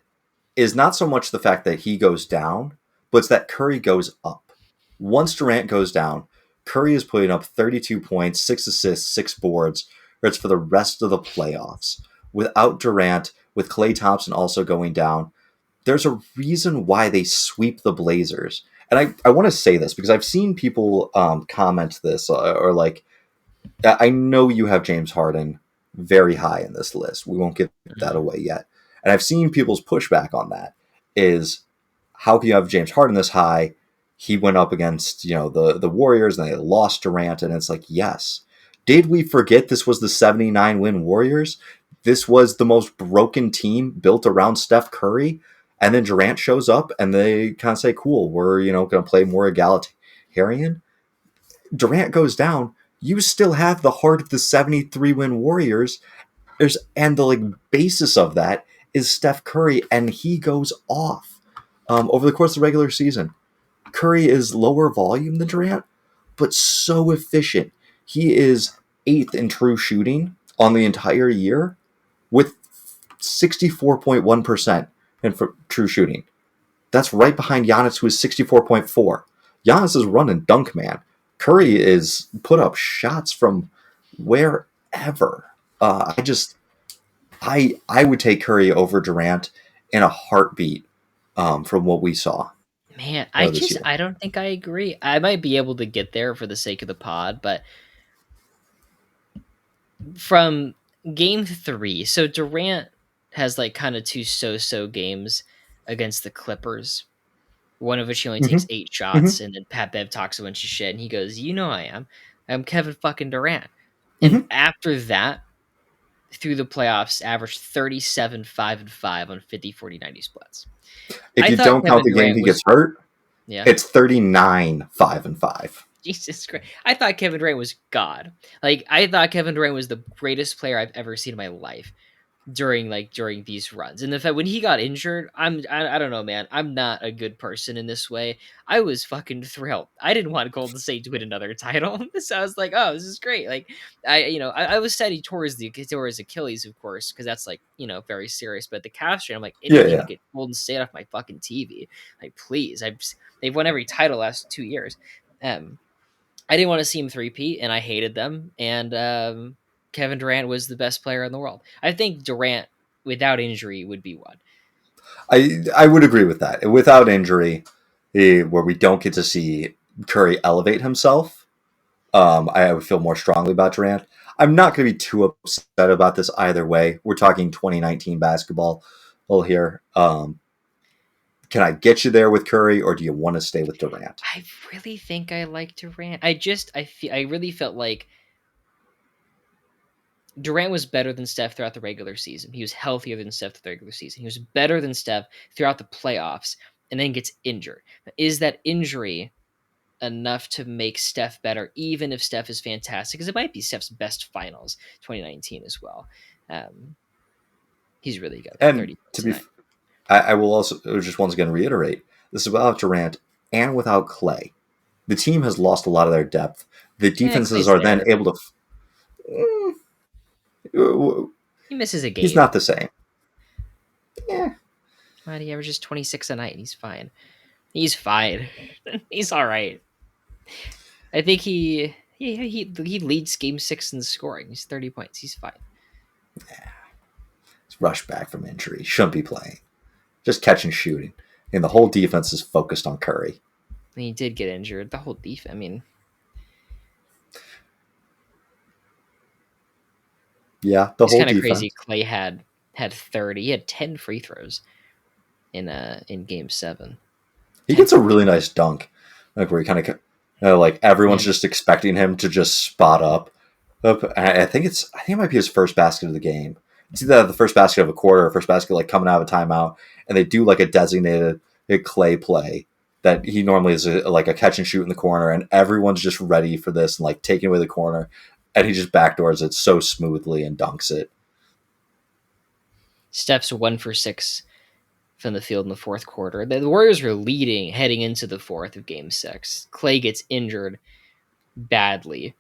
is not so much the fact that he goes down, but it's that Curry goes up. Once Durant goes down, Curry is putting up 32 points, 6 assists, 6 boards, or it's for the rest of the playoffs. Without Durant, with Klay Thompson also going down, there's a reason why they sweep the Blazers. And I want to say this because I've seen people comment this or like, I know you have James Harden very high in this list. We won't give that Mhm. away yet. And I've seen people's pushback on that is how can you have James Harden this high? He went up against, the Warriors and they lost Durant. And it's like, yes. Did we forget this was the 79 win Warriors? This was the most broken team built around Steph Curry. And then Durant shows up and they kind of say, cool, we're, going to play more egalitarian. Durant goes down. You still have the heart of the 73 win Warriors. And the like basis of that is Steph Curry, and he goes off over the course of the regular season. Curry is lower volume than Durant, but so efficient. He is eighth in true shooting on the entire year with 64.1% in true shooting. That's right behind Giannis, who is 64.4. Giannis is running dunk man. Curry is put up shots from wherever. I would take Curry over Durant in a heartbeat from what we saw Man, this year. I don't think I agree. I might be able to get there for the sake of the pod, but from game 3, so Durant has like kind of two so-so games against the Clippers. One of which he only takes Mm-hmm. 8 Mm-hmm. shots, and then Pat Bev talks a bunch of shit, and he goes, "You know I am. I'm Kevin fucking Durant." And Mm-hmm. after that, through the playoffs, averaged 37, 5, and 5 on 50, 40, 90 splits. If I you thought don't count Kevin the game Durant he was gets hurt, yeah. it's 39, 5, and 5. Jesus Christ. I thought Kevin Durant was God. Like I thought Kevin Durant was the greatest player I've ever seen in my life. during these runs. And the fact when he got injured, I don't know, man. I'm not a good person in this way. I was fucking thrilled. I didn't want Golden State to win another title. So I was like, oh, this is great. Like I was sad he tore his Achilles, of course, because that's like, very serious. But the calf strain, I'm like, Yeah, anything to yeah. get Golden State off my fucking TV. Like, please. They've won every title last 2 years. Um I didn't want to see him three-peat, and I hated them. And Kevin Durant was the best player in the world. I think Durant, without injury, would be one. I would agree with that. Without injury, where we don't get to see Curry elevate himself, I would feel more strongly about Durant. I'm not going to be too upset about this either way. We're talking 2019 basketball here. Can I get you there with Curry, or do you want to stay with Durant? I really think I like Durant. I really felt like Durant was better than Steph throughout the regular season. He was healthier than Steph throughout the regular season. He was better than Steph throughout the playoffs, and then gets injured. Is that injury enough to make Steph better, even if Steph is fantastic? Because it might be Steph's best finals 2019 as well. Um, he's really good. And 30 to points a be, night. I will also just once again reiterate this is without Durant and without Clay. The team has lost a lot of their depth. The Yeah, defenses Clay's are then there. able to. He misses a He's game. not the same. Yeah, But he averages 26 a night. He's fine. He's fine. He's all right. I think he leads game 6 in scoring. He's 30 points. He's fine. he's rushed back from injury. Shouldn't be playing. Just catch and shooting. And the whole defense is focused on Curry. And he did get injured. The whole defense. I mean, Yeah, the it's whole kind of crazy. defense. Clay had 30. He had 10 free throws in game 7. He 10 gets a free really throws. nice dunk, like where he kind of, like everyone's Man, just expecting him to just spot up. I think it might be his first basket of the game. It's either the first basket of a quarter or first basket like coming out of a timeout, and they do like a designated Clay play that he normally is like a catch and shoot in the corner, and everyone's just ready for this and like taking away the corner, and he just backdoors it so smoothly and dunks it. Steph's 1 for 6 from the field in the fourth quarter. The Warriors were leading heading into the fourth of game 6. Clay gets injured badly,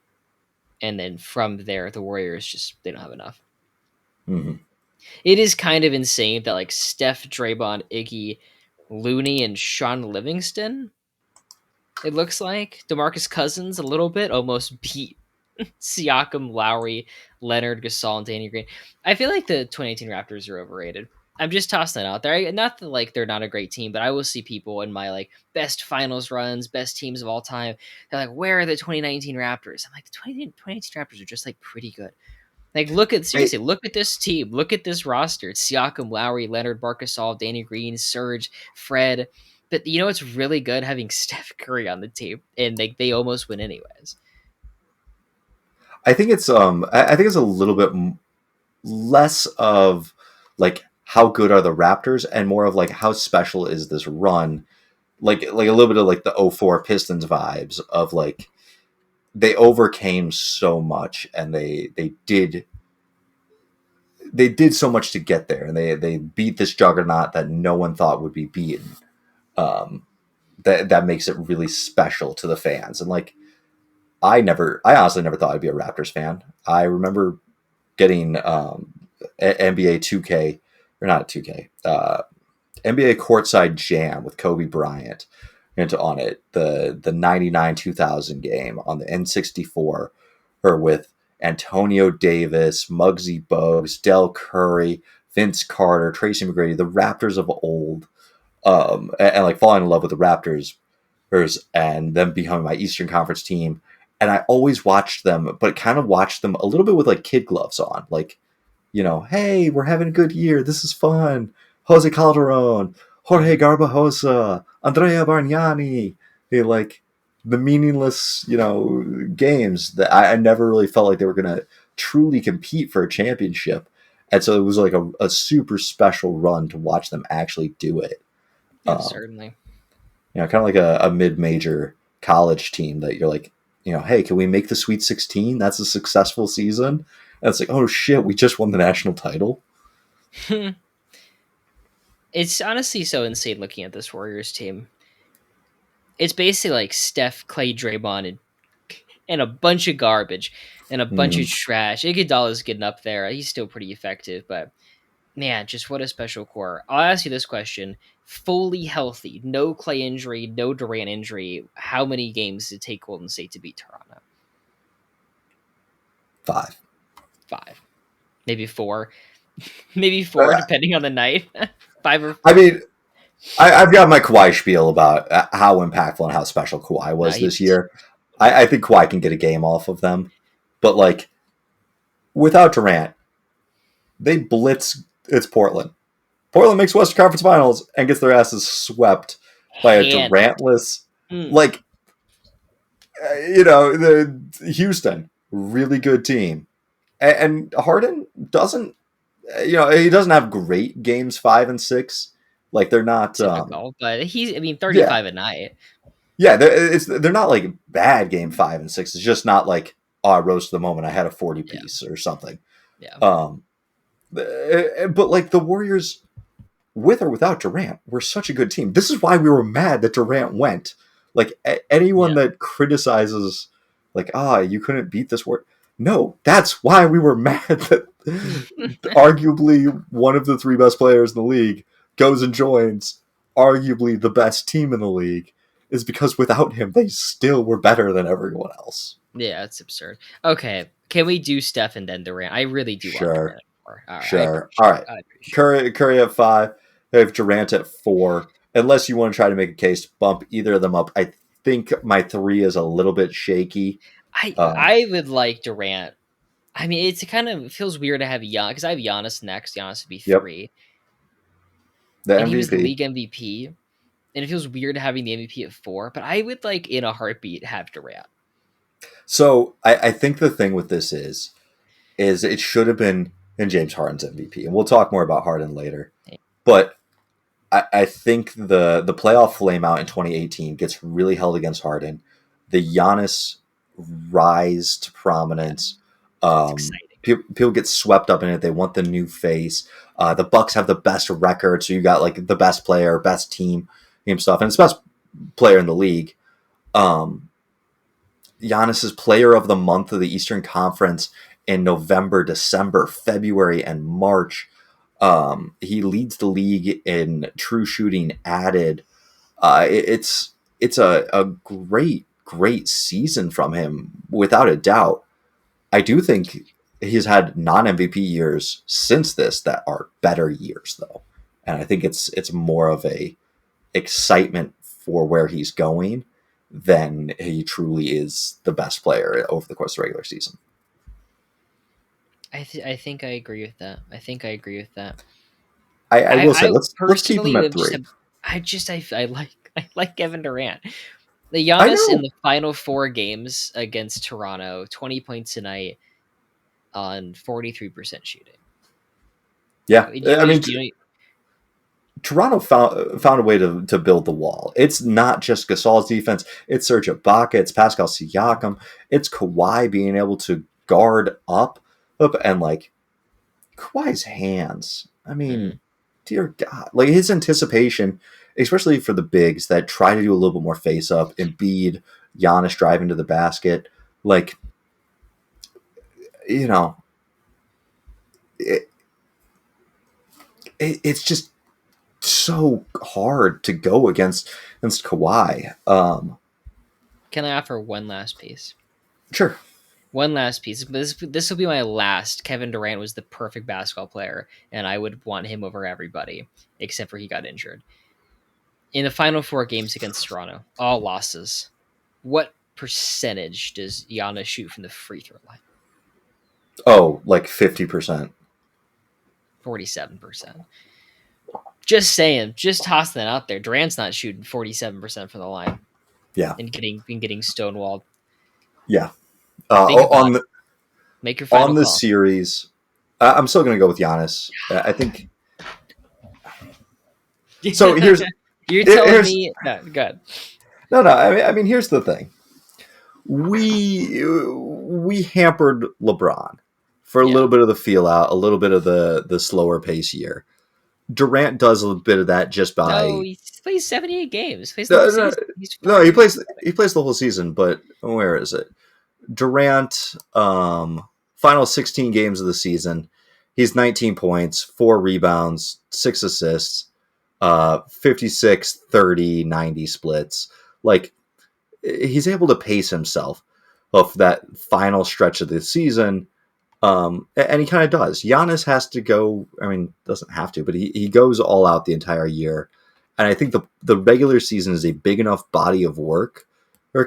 and then from there, the Warriors just they don't have enough. Mm-hmm. It is kind of insane that like Steph, Draymond, Iggy, Looney, and Sean Livingston. It looks like DeMarcus Cousins a little bit almost beat Siakam, Lowry, Leonard, Gasol, and Danny Green. I feel like the 2018 Raptors are overrated. I'm just tossing that out there. Not that like they're not a great team, but I will see people in my like best finals runs, best teams of all time. They're like, "Where are the 2019 Raptors?" I'm like, the 2018 Raptors are just like pretty good. Like, I, look at this team, look at this roster. It's Siakam, Lowry, Leonard, Barkasol, Danny Green, Serge, Fred. But it's really good having Steph Curry on the team, and they almost win anyways. I think I think it's a little bit less of like how good are the Raptors and more of like how special is this run, like a little bit of like the '04 Pistons vibes of like they overcame so much and they did so much to get there, and they beat this juggernaut that no one thought would be beaten. um that makes it really special to the fans. And like I honestly never thought I'd be a Raptors fan. I remember getting NBA 2K, or not 2K, NBA Courtside Jam with Kobe Bryant into on it, the 99 2000 game on the N64, or with Antonio Davis, Muggsy Bogues, Del Curry, Vince Carter, Tracy McGrady, the Raptors of old, and like falling in love with the Raptors, and them becoming my Eastern Conference team. And I always watched them, but kind of watched them a little bit with like kid gloves on, like, hey, we're having a good year. This is fun. Jose Calderon, Jorge Mhm. Garbajosa, Andrea Bargnani. They like the meaningless, games that I never really felt like they were going to truly compete for a championship. And so it was like a super special run to watch them actually do it. Yeah, Um, certainly. kind of like a mid-major college team that you're like, hey, can we make the Sweet 16? That's a successful season. And it's like, oh shit, we just won the national title. It's honestly so insane looking at this Warriors team. It's basically like Steph, Clay, Draymond, and a bunch of garbage and a bunch of Mhm. trash. Iguodala's getting up there. He's still pretty effective, but man, just what a special core. I'll ask you this question: fully healthy, no Clay injury, no Durant injury. How many games did it take Golden State to beat Toronto? 5. 5, maybe 4, maybe Uh, 4, depending on the night. 5 or I 4. mean, I've got my Kawhi spiel about how impactful and how special Kawhi No, was he this was. year. I think Kawhi can get a game off of them, but like without Durant, they blitz. It's Portland. Portland makes Western Conference Finals and gets their asses swept by a Handed. Durantless, Mm, like the Houston, really good team, and Harden doesn't. He doesn't have great games 5 and 6. Like they're not. typical, but I mean, Yeah, 35 a night. yeah. They're not like bad game 5 and 6. It's just not like, oh, I rose to the moment. I had a 40 Yeah, piece or something. yeah, Um, but like the Warriors, with or without Durant, we're such a good team. This is why we were mad that Durant went. Like anyone yeah. that criticizes, like, you couldn't beat this war. No, that's why we were mad that arguably one of the 3 best players in the league goes and joins arguably the best team in the league is because without him, they still were better than everyone else. Yeah, it's absurd. Okay, can we do Steph and then Durant? I really do want Sure, Durant more. All right, I sure. All appreciate it. right. I appreciate it. Curry at 5. I have Durant at 4. Unless you want to try to make a case to bump either of them up. I think my 3 is a little bit shaky. I would like Durant. I mean, it's kind of it feels weird to have Gian because I have Giannis next. Giannis would be Yep. 3, The and he was the MVP. league MVP. And it feels weird having the MVP at 4, but I would like in a heartbeat have Durant. So I think the thing with this is it should have been in James Harden's MVP. And we'll talk more about Harden later. But I think the playoff flameout in 2018 gets really held against Harden. The Giannis rise to Yeah, prominence. it's exciting. People get swept up in it. They want the new face. The Bucks have the best record, so you got like the best player, best team stuff, and it's the best player in the league. Um, Giannis is player of the month of the Eastern Conference in November, December, February, and March. He leads the league in true shooting added. It's a great season from him without a doubt. I do think he's had non MVP years since this that are better years though, and I think it's more of a excitement for where he's going than he truly is the best player over the course of the regular season. I think I agree with that. I think I agree with that. I will say I let's keep him personally at would just 3. have, I like I like Kevin Durant. The I Giannis in know. the final 4 games against Toronto, 20 points a night on 43% shooting. Yeah, I mean You know, Toronto found a way to build the wall. It's not just Gasol's defense. It's Serge Ibaka. It's Pascal Siakam. It's Kawhi being able to guard up, and like Kawhi's hands. I mean, mm, dear God, like his anticipation, especially for the bigs that try to do a little bit more face up. Embiid, Giannis driving to the basket, like you know, it, it's just so hard to go against Kawhi. can I offer one last piece? Sure. One last piece. This will be my last. Kevin Durant was the perfect basketball player, and I would want him over everybody, except for he got injured. In the final 4 games against Toronto, all losses. What percentage does Giannis shoot from the free throw line? Oh, like 50%. 47%. Just saying, just tossing that out there. Durant's not shooting 47% from the line Yeah. and getting stonewalled. Yeah. Think about On it. the Make your on final the call. series, I'm still going to go with Giannis. I think so. You're telling Here's me no, good. no. I mean, here's the thing. We hampered LeBron for a Yeah. little bit of the feel out, a little bit of the slower pace year. Durant does a little bit of that just No, by he plays 78 games. Plays the whole no, no, season. He's no, fine. he plays the whole season, but where is it? Durant, final 16 games of the season, he's 19 points, 4 rebounds, 6 assists, 56, 30, 90 splits. Like, he's able to pace himself of that final stretch of the season. And he kind of does. Giannis has to go. I mean, doesn't have to, but he goes all out the entire year. And I think the regular season is a big enough body of work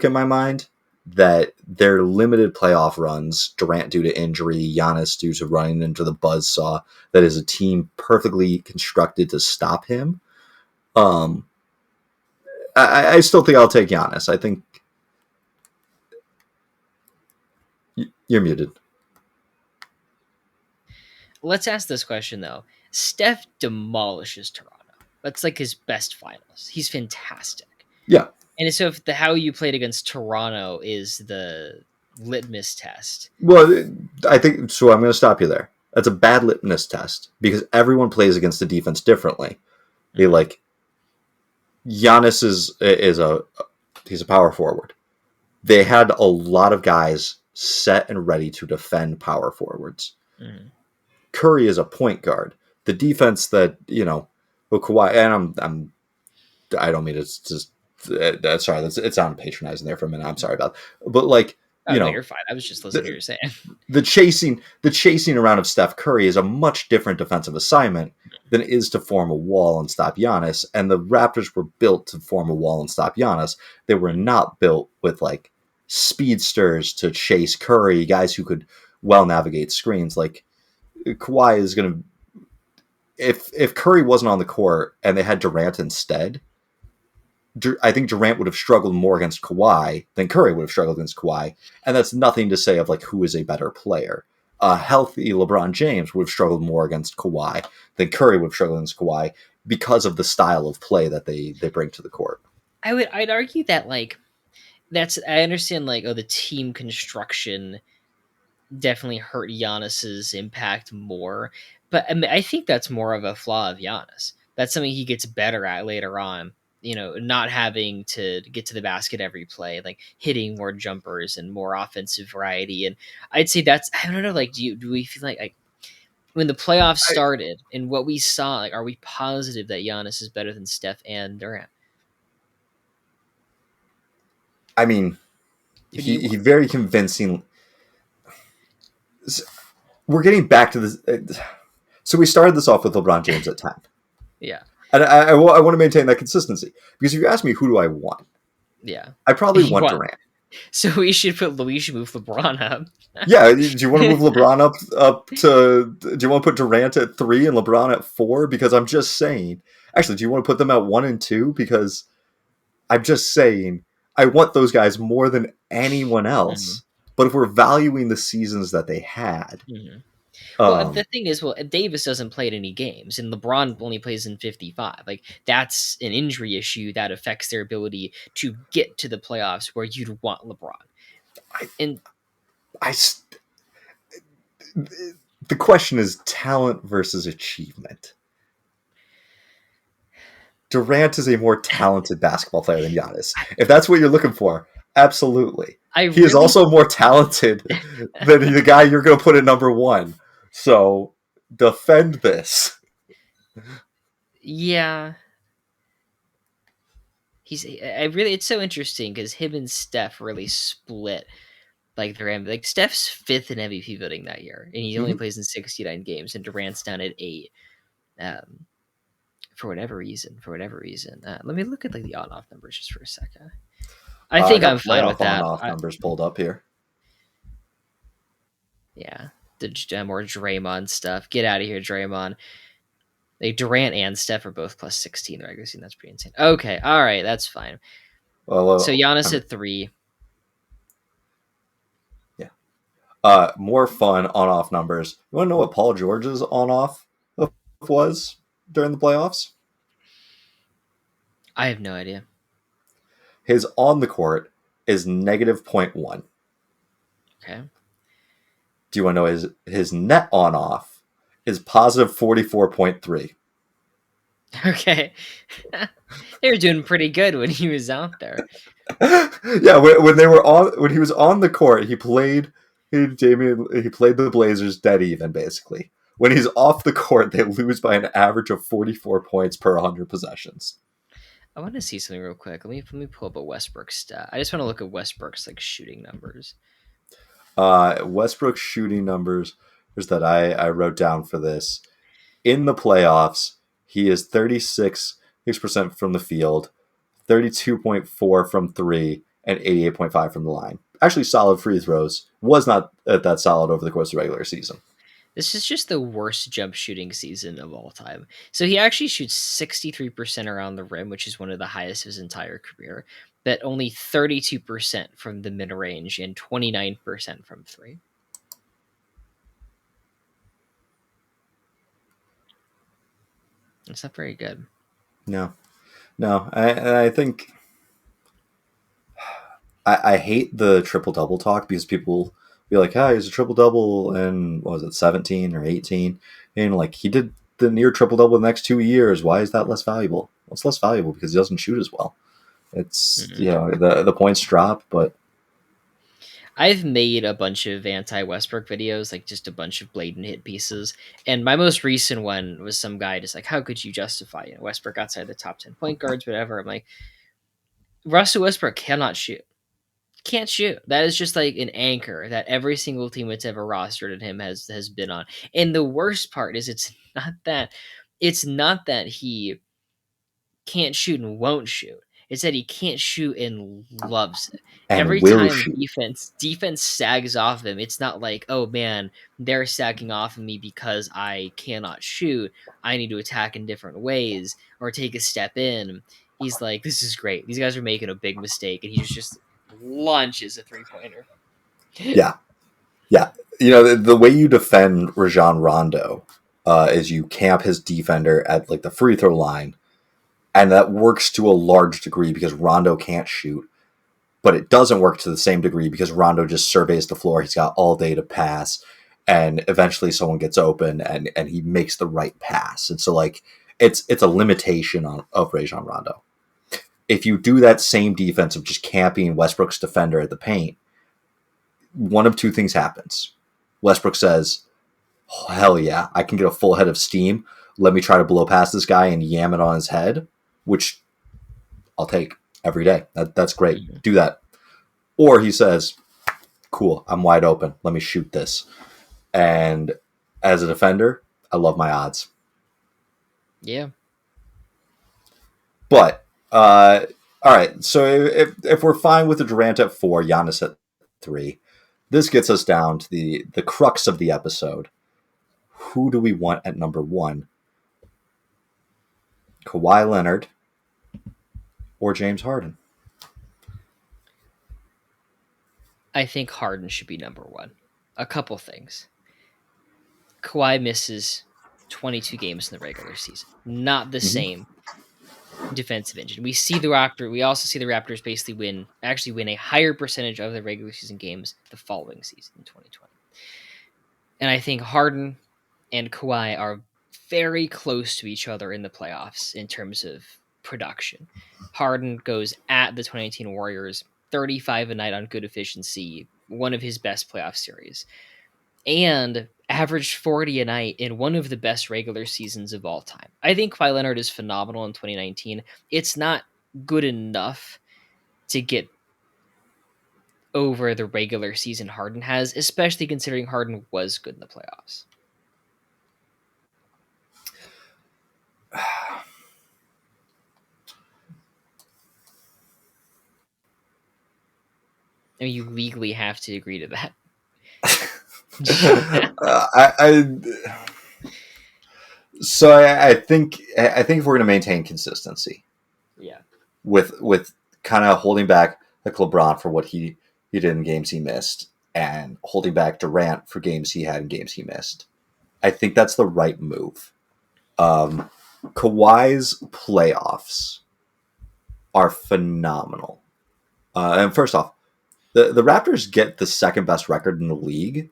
in my mind, that their limited playoff runs, Durant due to injury, Giannis due to running into the buzzsaw, that is a team perfectly constructed to stop him. Um, I still think I'll take Giannis. I think you're muted. Let's ask this question though. Steph demolishes Toronto. That's like his best finals. He's fantastic. Yeah. And so if the how you played against Toronto is the litmus test. Well, I think so. I'm going to stop you there. That's a bad litmus test because everyone plays against the defense differently. They Mhm. like Giannis is a he's a power forward. They had a lot of guys set and ready to defend power forwards. Mhm. Curry is a point guard. The defense that well, Kawhi, and I don't mean to just sorry, it sounded patronizing there for a minute. I'm sorry about that. But like Oh no, you're fine. I was just listening to what the, you're saying. the chasing around of Steph Curry is a much different defensive assignment than it is to form a wall and stop Giannis. And the Raptors were built to form a wall and stop Giannis. They were not built with like speedsters to chase Curry, guys who could well navigate screens. Like Kawhi is going to, if Curry wasn't on the court and they had Durant instead, I think Durant would have struggled more against Kawhi than Curry would have struggled against Kawhi, and that's nothing to say of like who is a better player. A healthy LeBron James would have struggled more against Kawhi than Curry would have struggled against Kawhi because of the style of play that they bring to the court. I'd argue that like that's I understand like the team construction definitely hurt Giannis's impact more. But I, mean, I think that's more of a flaw of Giannis. That's something he gets better at later on. You know, not having to get to the basket every play, like hitting more jumpers and more offensive variety. And I'd say that's I don't know. Like, do we feel like when the playoffs I, started and what we saw, like, are we positive that Giannis is better than Steph and Durant? I mean, Who do you he want? very convincing. We're getting back to this. So we started this off with LeBron James at 10. Yeah, And I want to maintain that consistency because if you ask me who do I want, yeah. I probably You want want Durant. so we should move LeBron up. Yeah, do you want to move LeBron up to? Do you want to put Durant at 3 and LeBron at 4? Because I'm just saying. Actually, do you want to put them at 1 and 2? Because I'm just saying I want those guys more than anyone Mhm, else. But if we're valuing the seasons that they had, mhm. Well, the um, thing is, Davis doesn't play at any games, and LeBron only plays in 55. Like that's an injury issue that affects their ability to get to the playoffs where you'd want LeBron. I, And I, the question is talent versus achievement. Durant is a more talented basketball player than Giannis. I, If that's what you're looking for, absolutely. I He is really, also more talented than the guy you're going to put at number 1. So defend this. yeah, I really, it's so interesting because him and Steph really split like their like Steph's fifth in MVP voting that year, and he only Mhm. plays in 69 games, and Durant's down at 8. Um, for whatever reason, let me look at like the on-off numbers just for a second. I I think I'm got fine with playoff on that. off numbers pulled up here. Yeah, the more Draymond stuff. Get out of here, Draymond. Like Durant and Steph are both plus 16 in the regular season. That's pretty insane. Okay, all right, that's fine. So Well, Giannis I'm, at 3. yeah. More fun on off numbers. You want to know what Paul George's on off was during the playoffs? I have no idea. His on the court is negative -0.1. Okay, Do you want to know his net on off is positive 44.3? Okay. They were doing pretty good when he was out there. Yeah, when he was on the court, he played the Blazers dead even basically. When he's off the court, they lose by an average of 44 points per 100 possessions. I want to see something real quick. Let me pull up a Westbrook stat. I just want to look at Westbrook's like shooting numbers. Westbrook's shooting numbers is that I wrote down for this. In the playoffs, he is 36% from the field, 32.4 from three, and 88.5 from the line. Actually, solid free throws. Was not that solid over the course of the regular season. This is just the worst jump shooting season of all time. So he actually shoots 63% around the rim, which is one of the highest of his entire career, but only 32% from the mid range and 29% from three. It's not very good. No, no. I think I hate the triple double talk because people be like, "Ah, he's a triple double," and what was it, 17 or 18, and like he did the near triple double the next 2 years. Why is that less valuable? Well, it's less valuable because he doesn't shoot as well. It's Mm-mm. you know the points drop, but I've made a bunch of anti Westbrook videos, like just a bunch of blatant hit pieces. And my most recent one was some guy just like, how could you justify Westbrook outside the top 10 point guards, whatever? I'm like, Russell Westbrook cannot shoot. Can't shoot. That is just like an anchor that every single team that's ever rostered him has been on. And the worst part is it's not that he can't shoot and won't shoot. It's that he can't shoot and loves it. and Every will time shoot. defense sags off him, it's not like, oh man, they're sagging off of me because I cannot shoot. I need to attack in different ways or take a step in. He's like, this is great. These guys are making a big mistake, and he just launches a 3-pointer. Yeah, yeah. The way you defend Rajon Rondo is you camp his defender at like the free throw line, and that works to a large degree because Rondo can't shoot. But it doesn't work to the same degree because Rondo just surveys the floor. He's got all day to pass, and eventually someone gets open and he makes the right pass. And so like it's a limitation of Rajon Rondo. If you do that same defense of just camping Westbrook's defender at the paint, one of two things happens. Westbrook says, oh, hell yeah, I can get a full head of steam. Let me try to blow past this guy and yam it on his head, which I'll take every day. That's great. Mhm. Do that. Or he says, cool, I'm wide open. Let me shoot this. And as a defender, I love my odds. Yeah. But, all right, so if we're fine with the Durant at 4, Giannis at 3, this gets us down to the crux of the episode. Who do we want at number 1? Kawhi Leonard or James Harden? I think Harden should be number one. A couple things. Kawhi misses 22 games in the regular season. Not the Mm-hmm. same defensive engine. We also see the Raptors actually win a higher percentage of the regular season games the following season in 2020. And I think Harden and Kawhi are very close to each other in the playoffs in terms of production. Harden goes at the 2018 Warriors 35 a night on good efficiency, one of his best playoff series, and averaged 40 a night in one of the best regular seasons of all time. I think Kawhi Leonard is phenomenal in 2019. It's not good enough to get over the regular season Harden has, especially considering Harden was good in the playoffs. I mean, you legally have to agree to that. I so I think if we're going to maintain consistency Yeah. with kind of holding back like LeBron for what he did in games he missed and holding back Durant for games he had and games he missed, I think that's the right move. Kawhi's playoffs are phenomenal. And first off, the Raptors get the second best record in the league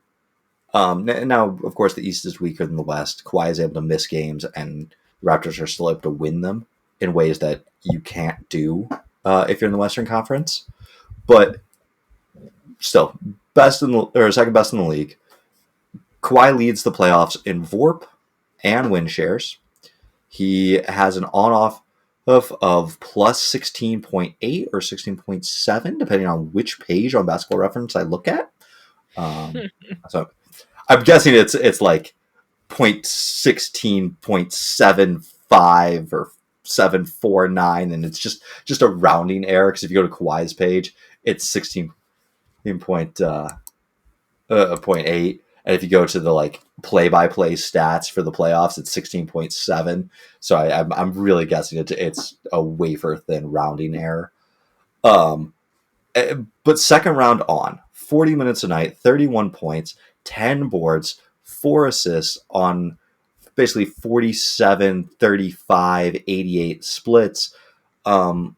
Now, of course, the East is weaker than the West. Kawhi is able to miss games, and the Raptors are still able to win them in ways that you can't do if you're in the Western Conference. But still, best in the or second best in the league. Kawhi leads the playoffs in VORP and win shares. He has an on-off of plus 16.8 or 16.7, depending on which page on Basketball Reference I look at. So I'm guessing it's like 0.16.75 or 749, and it's just a rounding error, because if you go to Kawhi's page, it's 16 point point 0.8, and if you go to the like play-by-play stats for the playoffs, it's 16.7. So I'm really guessing it's a wafer thin rounding error. Um, but second round on 40 minutes a night, 31 points, 10 boards, 4 assists on basically 47, 35, 88 splits. Um,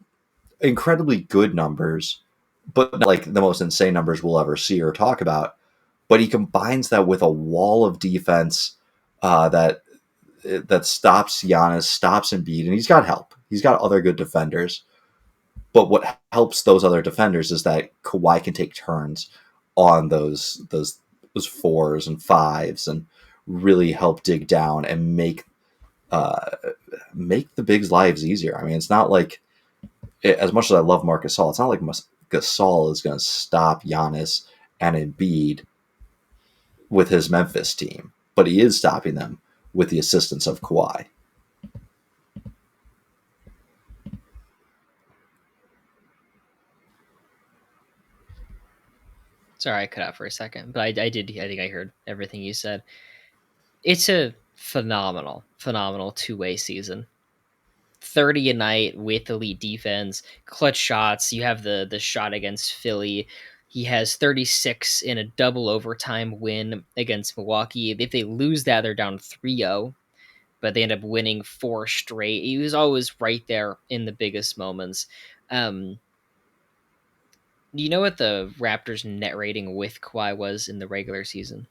Incredibly good numbers, but not like the most insane numbers we'll ever see or talk about. But he combines that with a wall of defense that stops Giannis, stops Embiid, and he's got help. He's got other good defenders. But what helps those other defenders is that Kawhi can take turns on those fours and fives and really help dig down and uh, make the bigs' lives easier. I mean, it's not like, as much as I love Marc Gasol, it's not like Gasol is going to stop Giannis and Embiid with his Memphis team, but he is stopping them with the assistance of Kawhi. Sorry, I cut out for a second, but I did. I think I heard everything you said. It's a phenomenal two-way season. 30 a night with elite defense, clutch shots. You have the shot against Philly. He has 36 in a double overtime win against Milwaukee. If they lose that, they're down 3-0, but they end up winning 4 straight. He was always right there in the biggest moments. Do you know what the Raptors' net rating with Kawhi was in the regular season?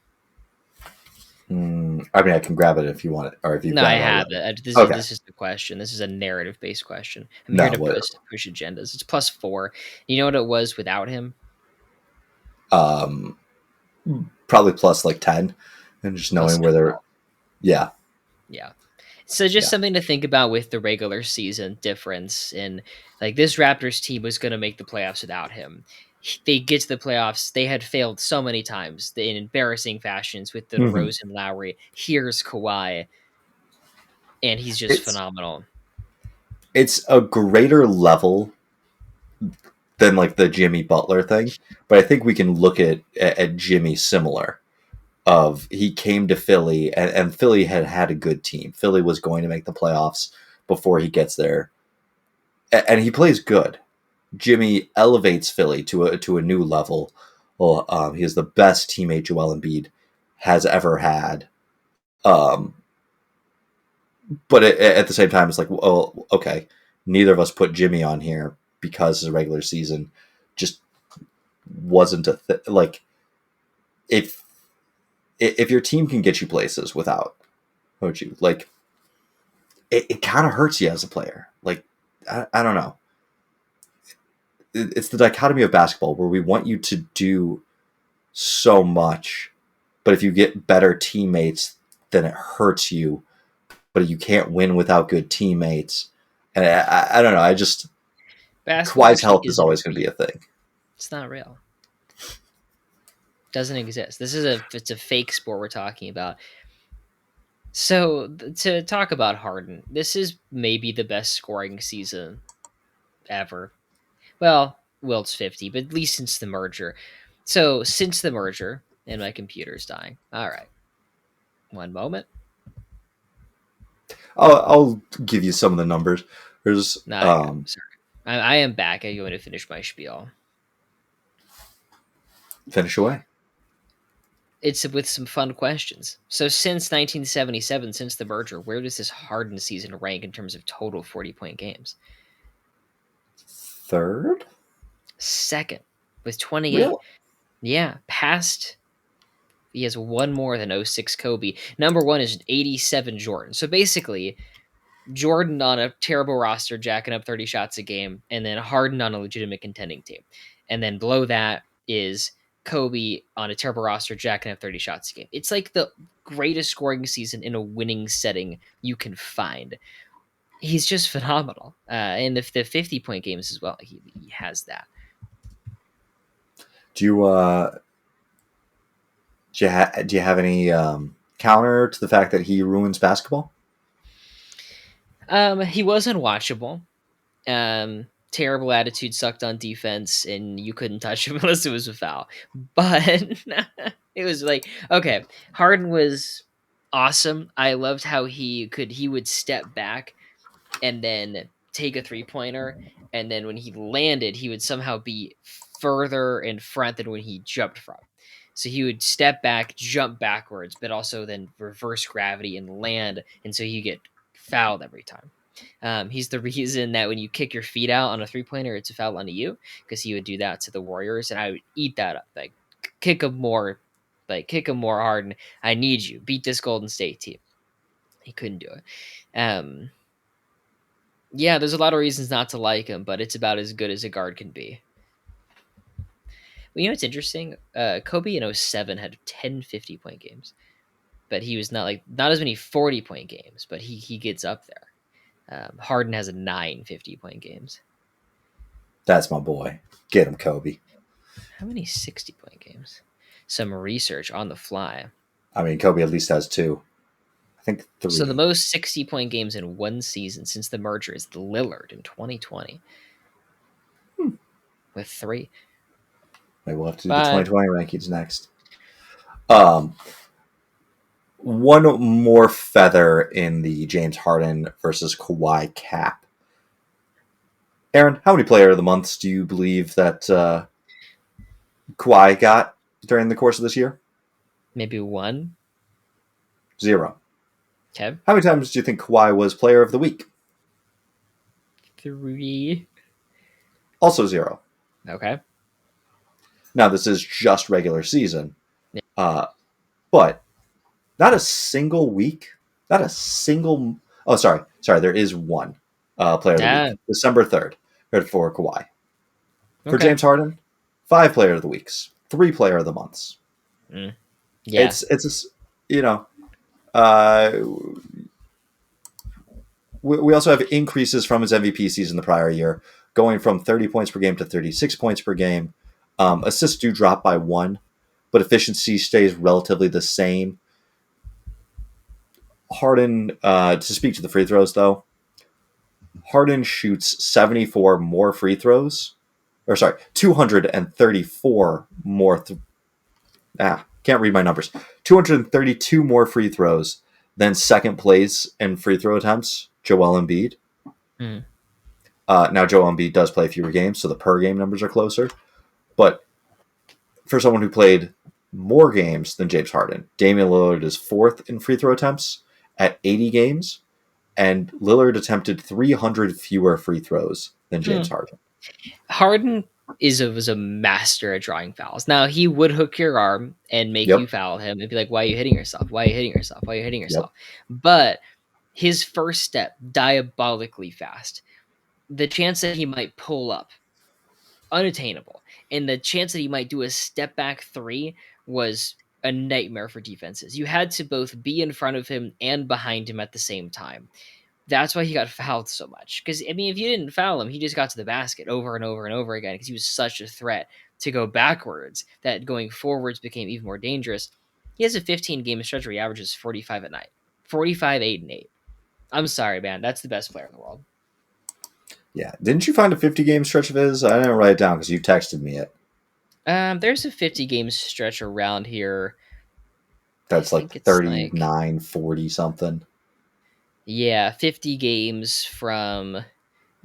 I mean, I can grab it if you want it, or if you've No, I got it have already. it. Okay. This is the question. This is a narrative based question. I'm here No, to what? push agendas. It's +4. You know what it was without him? Um, Probably plus like 10, and just Plus knowing where 10. they're. Yeah, Yeah. So just yeah. something to think about with the regular season difference. And like this Raptors team was going to make the playoffs without him. They get to the playoffs. They had failed so many times in embarrassing fashions with the hmm DeRozan, Lowry. Here's Kawhi, and he's just It's phenomenal. it's a greater level than like the Jimmy Butler thing, but I think we can look at Jimmy similar. Of he came to Philly, and Philly had a good team. Philly was going to make the playoffs before he gets there, and he plays good. Jimmy elevates Philly to a new level. Well, he is the best teammate Joel Embiid has ever had. Um, but at the same time, it's like, well, okay, neither of us put Jimmy on here because his regular season just wasn't like, if your team can get you places without Hoju, like it kind of hurts you as a player. Like I don't know. It's the dichotomy of basketball where we want you to do so much, but if you get better teammates, then it hurts you. But you can't win without good teammates. And I don't know. I just Basketball Kawhi's actually health is isn't always going to be real. a thing. It's not real. Doesn't exist. It's a fake sport we're talking about. So to talk about Harden, this is maybe the best scoring season ever. Well, Wilt's 50, but at least since the merger. So since the merger, and my computer's dying. All right, one moment. I'll give you some of the numbers. There's No, I got. Sorry, I am back. I'm going to finish my spiel. finish away. It's with some fun questions. So since 1977, since the merger, where does this Harden season rank in terms of total 40-point games? Third, Second with 28. real. Yeah, past He has one more than '06 Kobe. Number one is '87 Jordan. So basically, Jordan on a terrible roster, jacking up 30 shots a game, and then Harden on a legitimate contending team. And then below that is Kobe on a terrible roster, jacking up 30 shots a game. It's like the greatest scoring season in a winning setting you can find. He's just phenomenal. And the 50-point games as well, he has that. Do you do you have any counter to the fact that he ruins basketball? He was unwatchable. Terrible attitude, sucked on defense, and you couldn't touch him unless it was a foul. But it was like, okay, Harden was awesome. I loved how he would step back and then take a 3-pointer, and then when he landed, he would somehow be further in front than when he jumped from. So he would step back, jump backwards, but also then reverse gravity and land, and so you get fouled every time. He's the reason that when you kick your feet out on a 3-pointer, it's a foul on you, because he would do that to the Warriors, and I would eat that up. Like, kick him more, kick him more hard. And I need you. Beat this Golden State team. He couldn't do it. Yeah, there's a lot of reasons not to like him, but it's about as good as a guard can be. Well, what's interesting? Kobe in '07 had 10 50-point games, but he was not as many 40-point games, but he gets up there. Harden has a 9 50-point games. That's my boy. Get him, Kobe. How many 60-point games? Some research on the fly. I mean, Kobe at least has 2. I think 3. So the most 60-point games in one season since the merger is Lillard in 2020 with 3. Maybe we'll have to do But the 2020 rankings next. One more feather in the James Harden versus Kawhi cap. Aaron, how many player of the months do you believe that Kawhi got during the course of this year? maybe 1. 0. Okay. How many times do you think Kawhi was player of the week? 3. Also 0. Okay. Now, this is just regular season. Yeah. But not a single week, not a single... Oh, sorry. There is one player of the week. December 3rd for Kawhi. For James Harden, 5 player of the weeks, 3 player of the months. Yeah. It's we also have increases from his MVP season the prior year, going from 30 points per game to 36 points per game. Assists do drop by 1, but efficiency stays relatively the same. Harden, to speak to the free throws, though, Harden shoots 74 more free throws. 234 more. Can't read my numbers. 232 more free throws than second place in free throw attempts, Joel Embiid. Mm. Now, Joel Embiid does play fewer games, so the per game numbers are closer. But for someone who played more games than James Harden, Damian Lillard is 4th in free throw attempts at 80 games, and Lillard attempted 300 fewer free throws than James Harden. Harden was a master at drawing fouls. Now, he would hook your arm and make you foul him and be like, why are you hitting yourself? Why are you hitting yourself? Why are you hitting yourself? But his first step, diabolically fast. The chance that he might pull up, unattainable. And the chance that he might do a step back 3 was a nightmare for defenses. You had to both be in front of him and behind him at the same time. That's why he got fouled so much. Because, I mean, if you didn't foul him, he just got to the basket over and over and over again because he was such a threat to go backwards that going forwards became even more dangerous. He has a 15-game stretch where he averages 45 at night. 45, 8, and 8. I'm sorry, man. That's the best player in the world. Yeah. Didn't you find a 50-game stretch of his? I didn't write it down because you texted me it. There's a 50-game stretch around here. That's like 39, 40 something. Yeah, 50 games from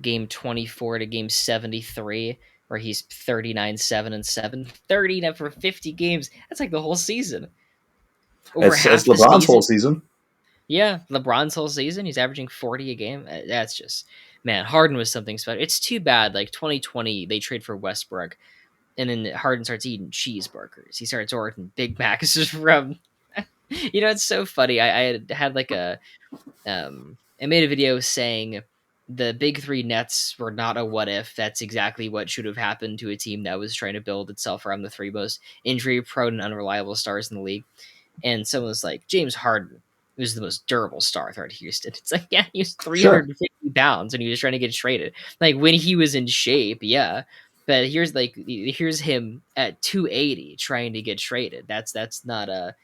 game 24 to game 73, where he's 39, 7, and 7. 30 for 50 games. That's like the whole season. Over half it's LeBron's whole season. Yeah, LeBron's whole season. He's averaging 40 a game. That's just, man, Harden was something special. It's too bad. Like 2020, they trade for Westbrook. And then Harden starts eating cheeseburgers. He starts ordering Big Macs from. It's so funny. I had like I made a video saying the big three Nets were not a what if. That's exactly what should have happened to a team that was trying to build itself around the three most injury prone and unreliable stars in the league. And someone was like, James Harden was the most durable star throughout Houston. It's like, yeah, he was Sure. 350 pounds and he was trying to get traded. Like when he was in shape, yeah. But here's him at 280 trying to get traded. That's not a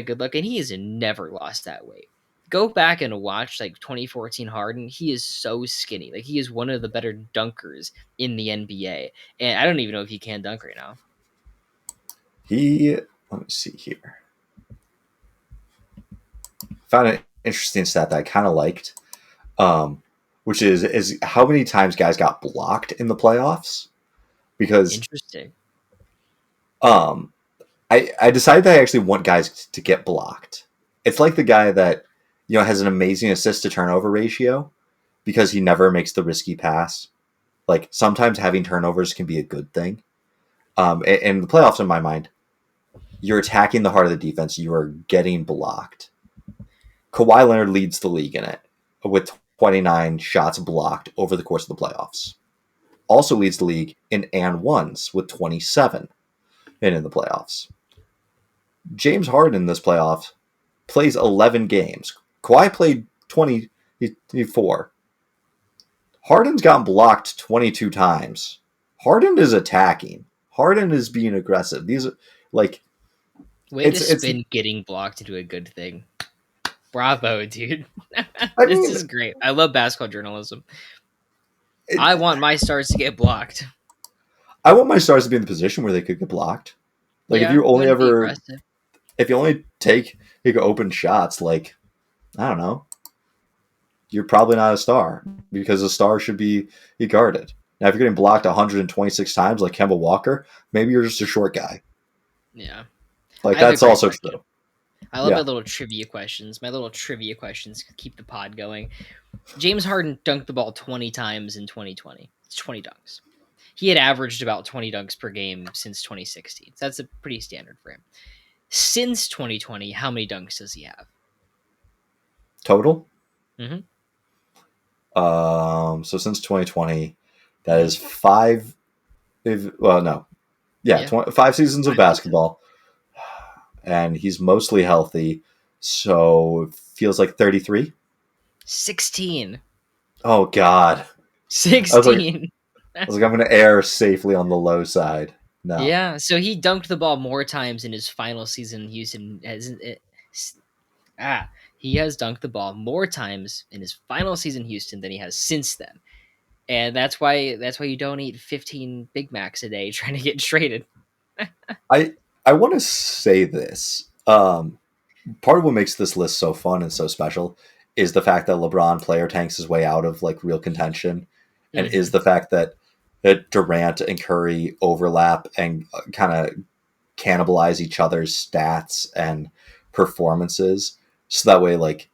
good look, and he has never lost that weight. Go back and watch like 2014 Harden. He is so skinny. Like he is one of the better dunkers in the NBA, and I don't even know if he can dunk right now. Let me see here. Found an interesting stat that I kind of liked, which is how many times guys got blocked in the playoffs. Because Interesting. um, I decided that I actually want guys to get blocked. It's like the guy that has an amazing assist to turnover ratio because he never makes the risky pass. Like sometimes having turnovers can be a good thing. In the playoffs, in my mind, you're attacking the heart of the defense. You are getting blocked. Kawhi Leonard leads the league in it with 29 shots blocked over the course of the playoffs. Also leads the league in and ones with 27 in the playoffs. James Harden in this playoff plays 11 games. Kawhi played 24. Harden's gotten blocked 22 times. Harden is attacking. Harden is being aggressive. These are like Way to it's spin getting blocked into a good thing. Bravo, dude. I This is mean great. I love basketball journalism. it, I want my stars to get blocked. I want my stars to be in the position where they could get blocked. Like Yeah, you want to be aggressive. if you only take open shots, like I don't know, you're probably not a star because a star should be guarded. Now, if you're getting blocked 126 times like Kemba Walker, maybe you're just a short guy. Yeah. Like I have a that's great also question. true. I love my Yeah, little trivia questions. My little trivia questions keep the pod going. James Harden dunked the ball 20 times in 2020. It's 20 dunks. He had averaged about 20 dunks per game since 2016. So that's a pretty standard for him. Since 2020, how many dunks does he have? total. Mm-hmm. So since 2020, that Mm-hmm. is five. Well, no, yeah, Yeah. 5 seasons of 5 seasons. basketball, and he's mostly healthy. So it feels like 33. 16. Oh God, I was like, 16. I'm gonna err safely on the low side. No, Yeah. So he dunked the ball more times in his final season in Houston. He has dunked the ball more times in his final season in Houston than he has since then. And that's why you don't eat 15 Big Macs a day trying to get traded. I I want to say this. Part of what makes this list so fun and so special is the fact that LeBron player tanks his way out of like real contention, and is Hmm. the fact that Durant and Curry overlap and kind of cannibalize each other's stats and performances, so that way like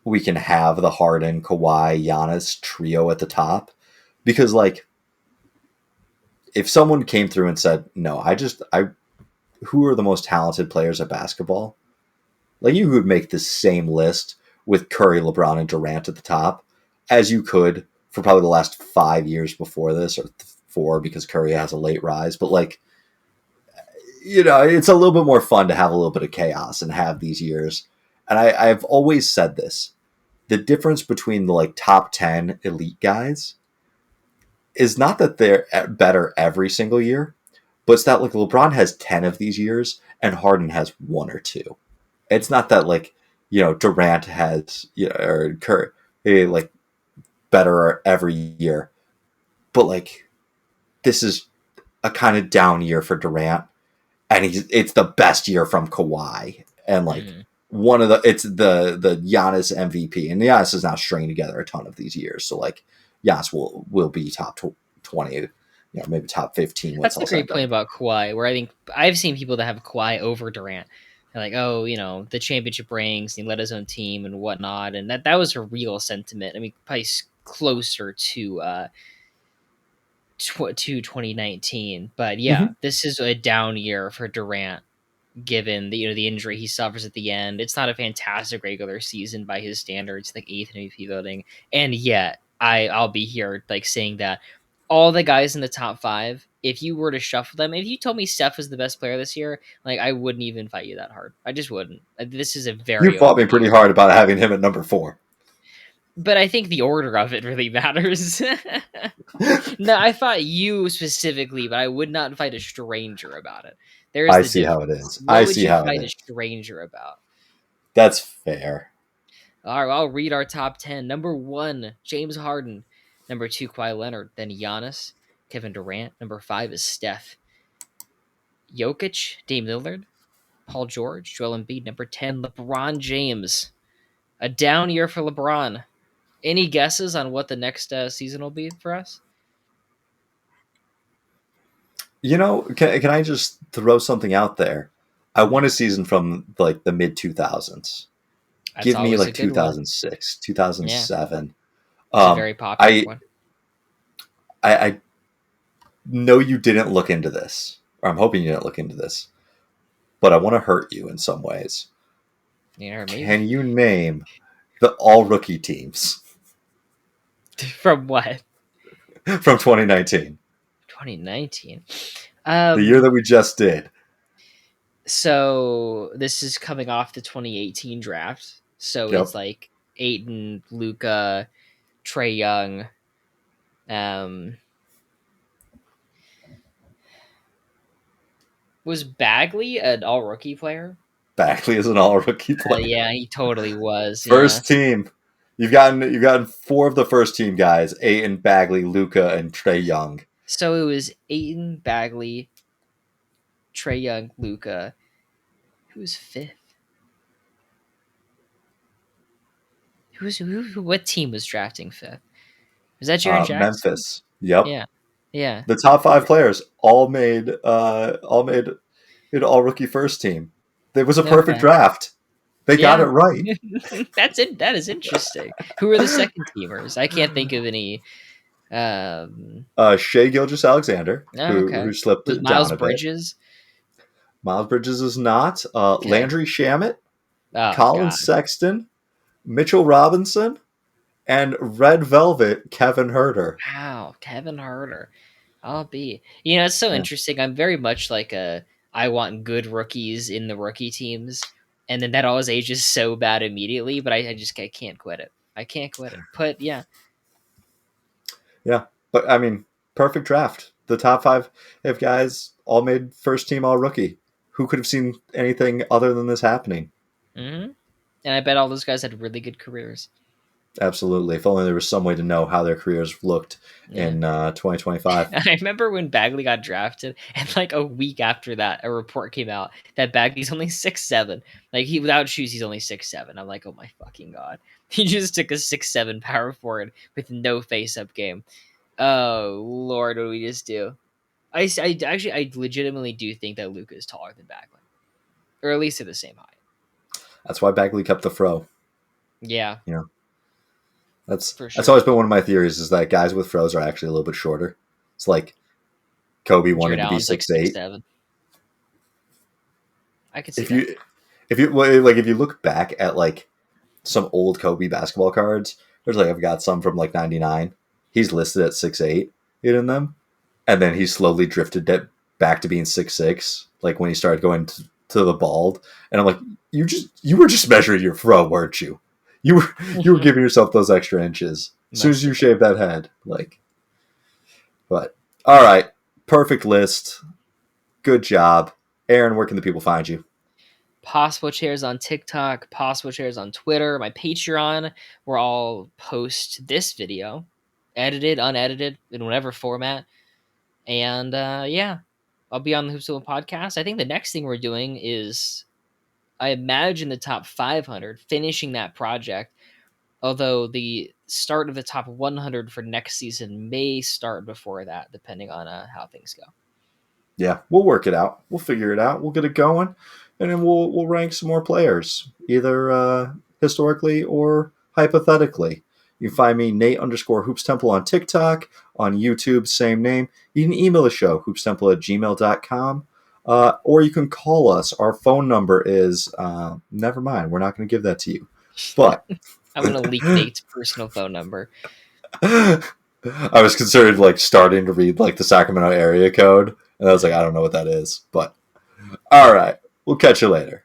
we can have the Harden, Kawhi, Giannis trio at the top. Because like if someone came through and said, "No, I who are the most talented players at basketball?" Like you could make the same list with Curry, LeBron, and Durant at the top as you could for probably the last 5 years before this, or four because Curry has a late rise. But like, it's a little bit more fun to have a little bit of chaos and have these years. And I've always said this: the difference between the like top 10 elite guys is not that they're better every single year, but it's that like LeBron has 10 of these years and Harden has one or two. It's not that like Durant has or Curry like better every year, but like this is a kind of down year for Durant, and it's the best year from Kawhi, and like Hmm. it's the Giannis MVP, and Giannis is now stringing together a ton of these years, so like Giannis will be top 20, maybe top 15 when it's That's all a said and great point done. about Kawhi, where I think I've seen people that have Kawhi over Durant. They're like, oh, the championship rings, and he led his own team and whatnot, and that was a real sentiment. I mean, probably closer to to 2019. But yeah, Hmm. this is a down year for Durant given the the injury he suffers at the end. It's not a fantastic regular season by his standards, like eighth in MVP voting, and yet I'll be here like saying that all the guys in the top five, if you were to shuffle them, if you told me Steph was the best player this year, like I wouldn't even fight you that hard. I just wouldn't. This is a You very fought me open pretty year. hard about having him at number 4. But I think the order of it really matters. No, I fought you specifically, but I would not fight a stranger about it. There's I the see how it difference. is. What I would see you how it fight a is. stranger about? That's fair. All right, I'll read our top 10. Number 1, James Harden. Number 2, Kawhi Leonard. Then Giannis, Kevin Durant. Number 5 is Steph. Jokic, Dame Lillard, Paul George, Joel Embiid. Number 10, LeBron James. A down year for LeBron. Any guesses on what the next season will be for us? Can I just throw something out there? I Hmm. want a season from like the mid 2000s. That's Give me always a like good one. 2006, Yeah, 2007. it's a Um, very popular I, one. I know you didn't look into this, or I'm hoping you didn't look into this, but I want to hurt you in some ways. Yeah, maybe. Can you name the all rookie teams From what? from 2019, 2019. the year that we just did? So this is coming off the 2018 draft. So it's Yep. like Aiton, Luca, Trey Young. Um, was Bagley an all rookie player? Bagley is an all rookie player. Yeah, he totally was. Yeah. First team. You've gotten 4 of the first team guys: Aiton, Bagley, Luca, and Trey Young. So it was Aiton, Bagley, Trey Young, Luca. Who was fifth? What team was drafting fifth? Was that Jaren Jackson? Memphis. Yep. Yeah. Yeah. The top 5 players all made an all rookie first team. It was a perfect Okay. draft. They got it Yeah. right. That's it. That is interesting. Who are the second teamers? I can't think of any. Shea Gilgis Alexander, Oh, who okay. slipped Was it Miles down a bit. Bridges? Miles Bridges is not. Okay. Landry Shamet, Oh Colin God. Sexton, Mitchell Robinson, and Red Velvet Kevin Herter. Wow. Kevin Herter. I'll be. It's so Yeah. interesting. I'm very much like a. I want good rookies in the rookie teams, and then that always ages so bad immediately. But I can't quit it. I can't quit it. But yeah. Yeah, but I mean, perfect draft. The top 5 if guys all made first team all rookie. Who could have seen anything other than this happening? Hmm. And I bet all those guys had really good careers. Absolutely. If only there was some way to know how their careers looked Yeah. in 2025. I remember when Bagley got drafted, and like a week after that, a report came out that Bagley's only 6'7". Like he without shoes, he's only 6'7". I'm like, oh my fucking god! He just took a 6'7" power forward with no face up game. Oh lord, what did we just do? I legitimately do think that Luca is taller than Bagley, or at least at the same height. That's why Bagley kept the fro. Yeah, You know, that's for that's sure. always been one of my theories is that guys with fros are actually a little bit shorter. It's like Kobe Jared wanted to be Allen's like 6'8". 6'7". I could see If that. you if you look back at like some old Kobe basketball cards, there's like I've got some from like '99. He's listed at 6'8" in them, and then he slowly drifted back to being 6'6", like when he started going to the bald. And I'm like, you were just measuring your fro, weren't you? You were giving yourself those extra inches as soon as Must you have been. shaved that head. Like, but all right, perfect list. Good job, Aaron. Where can the people find you? Possible Chairs on TikTok, Possible Chairs on Twitter, my Patreon, where I'll post this video, edited, unedited, in whatever format. And yeah, I'll be on the Hoops podcast. I think the next thing we're doing is, I imagine, the top 500, finishing that project. Although the start of the top 100 for next season may start before that, depending on how things go. Yeah, we'll work it out. We'll figure it out. We'll get it going, and then we'll rank some more players, either historically or hypothetically. You can find me, Nate_Hoops Temple on TikTok, on YouTube, same name. You can email the show, hoopstemple@gmail.com. Or you can call us. Our phone number is, never mind, we're not going to give that to you. But I'm gonna leak Nate's personal phone number. I was considered like starting to read like the Sacramento area code, and I was like, I don't know what that is. But all right, we'll catch you later.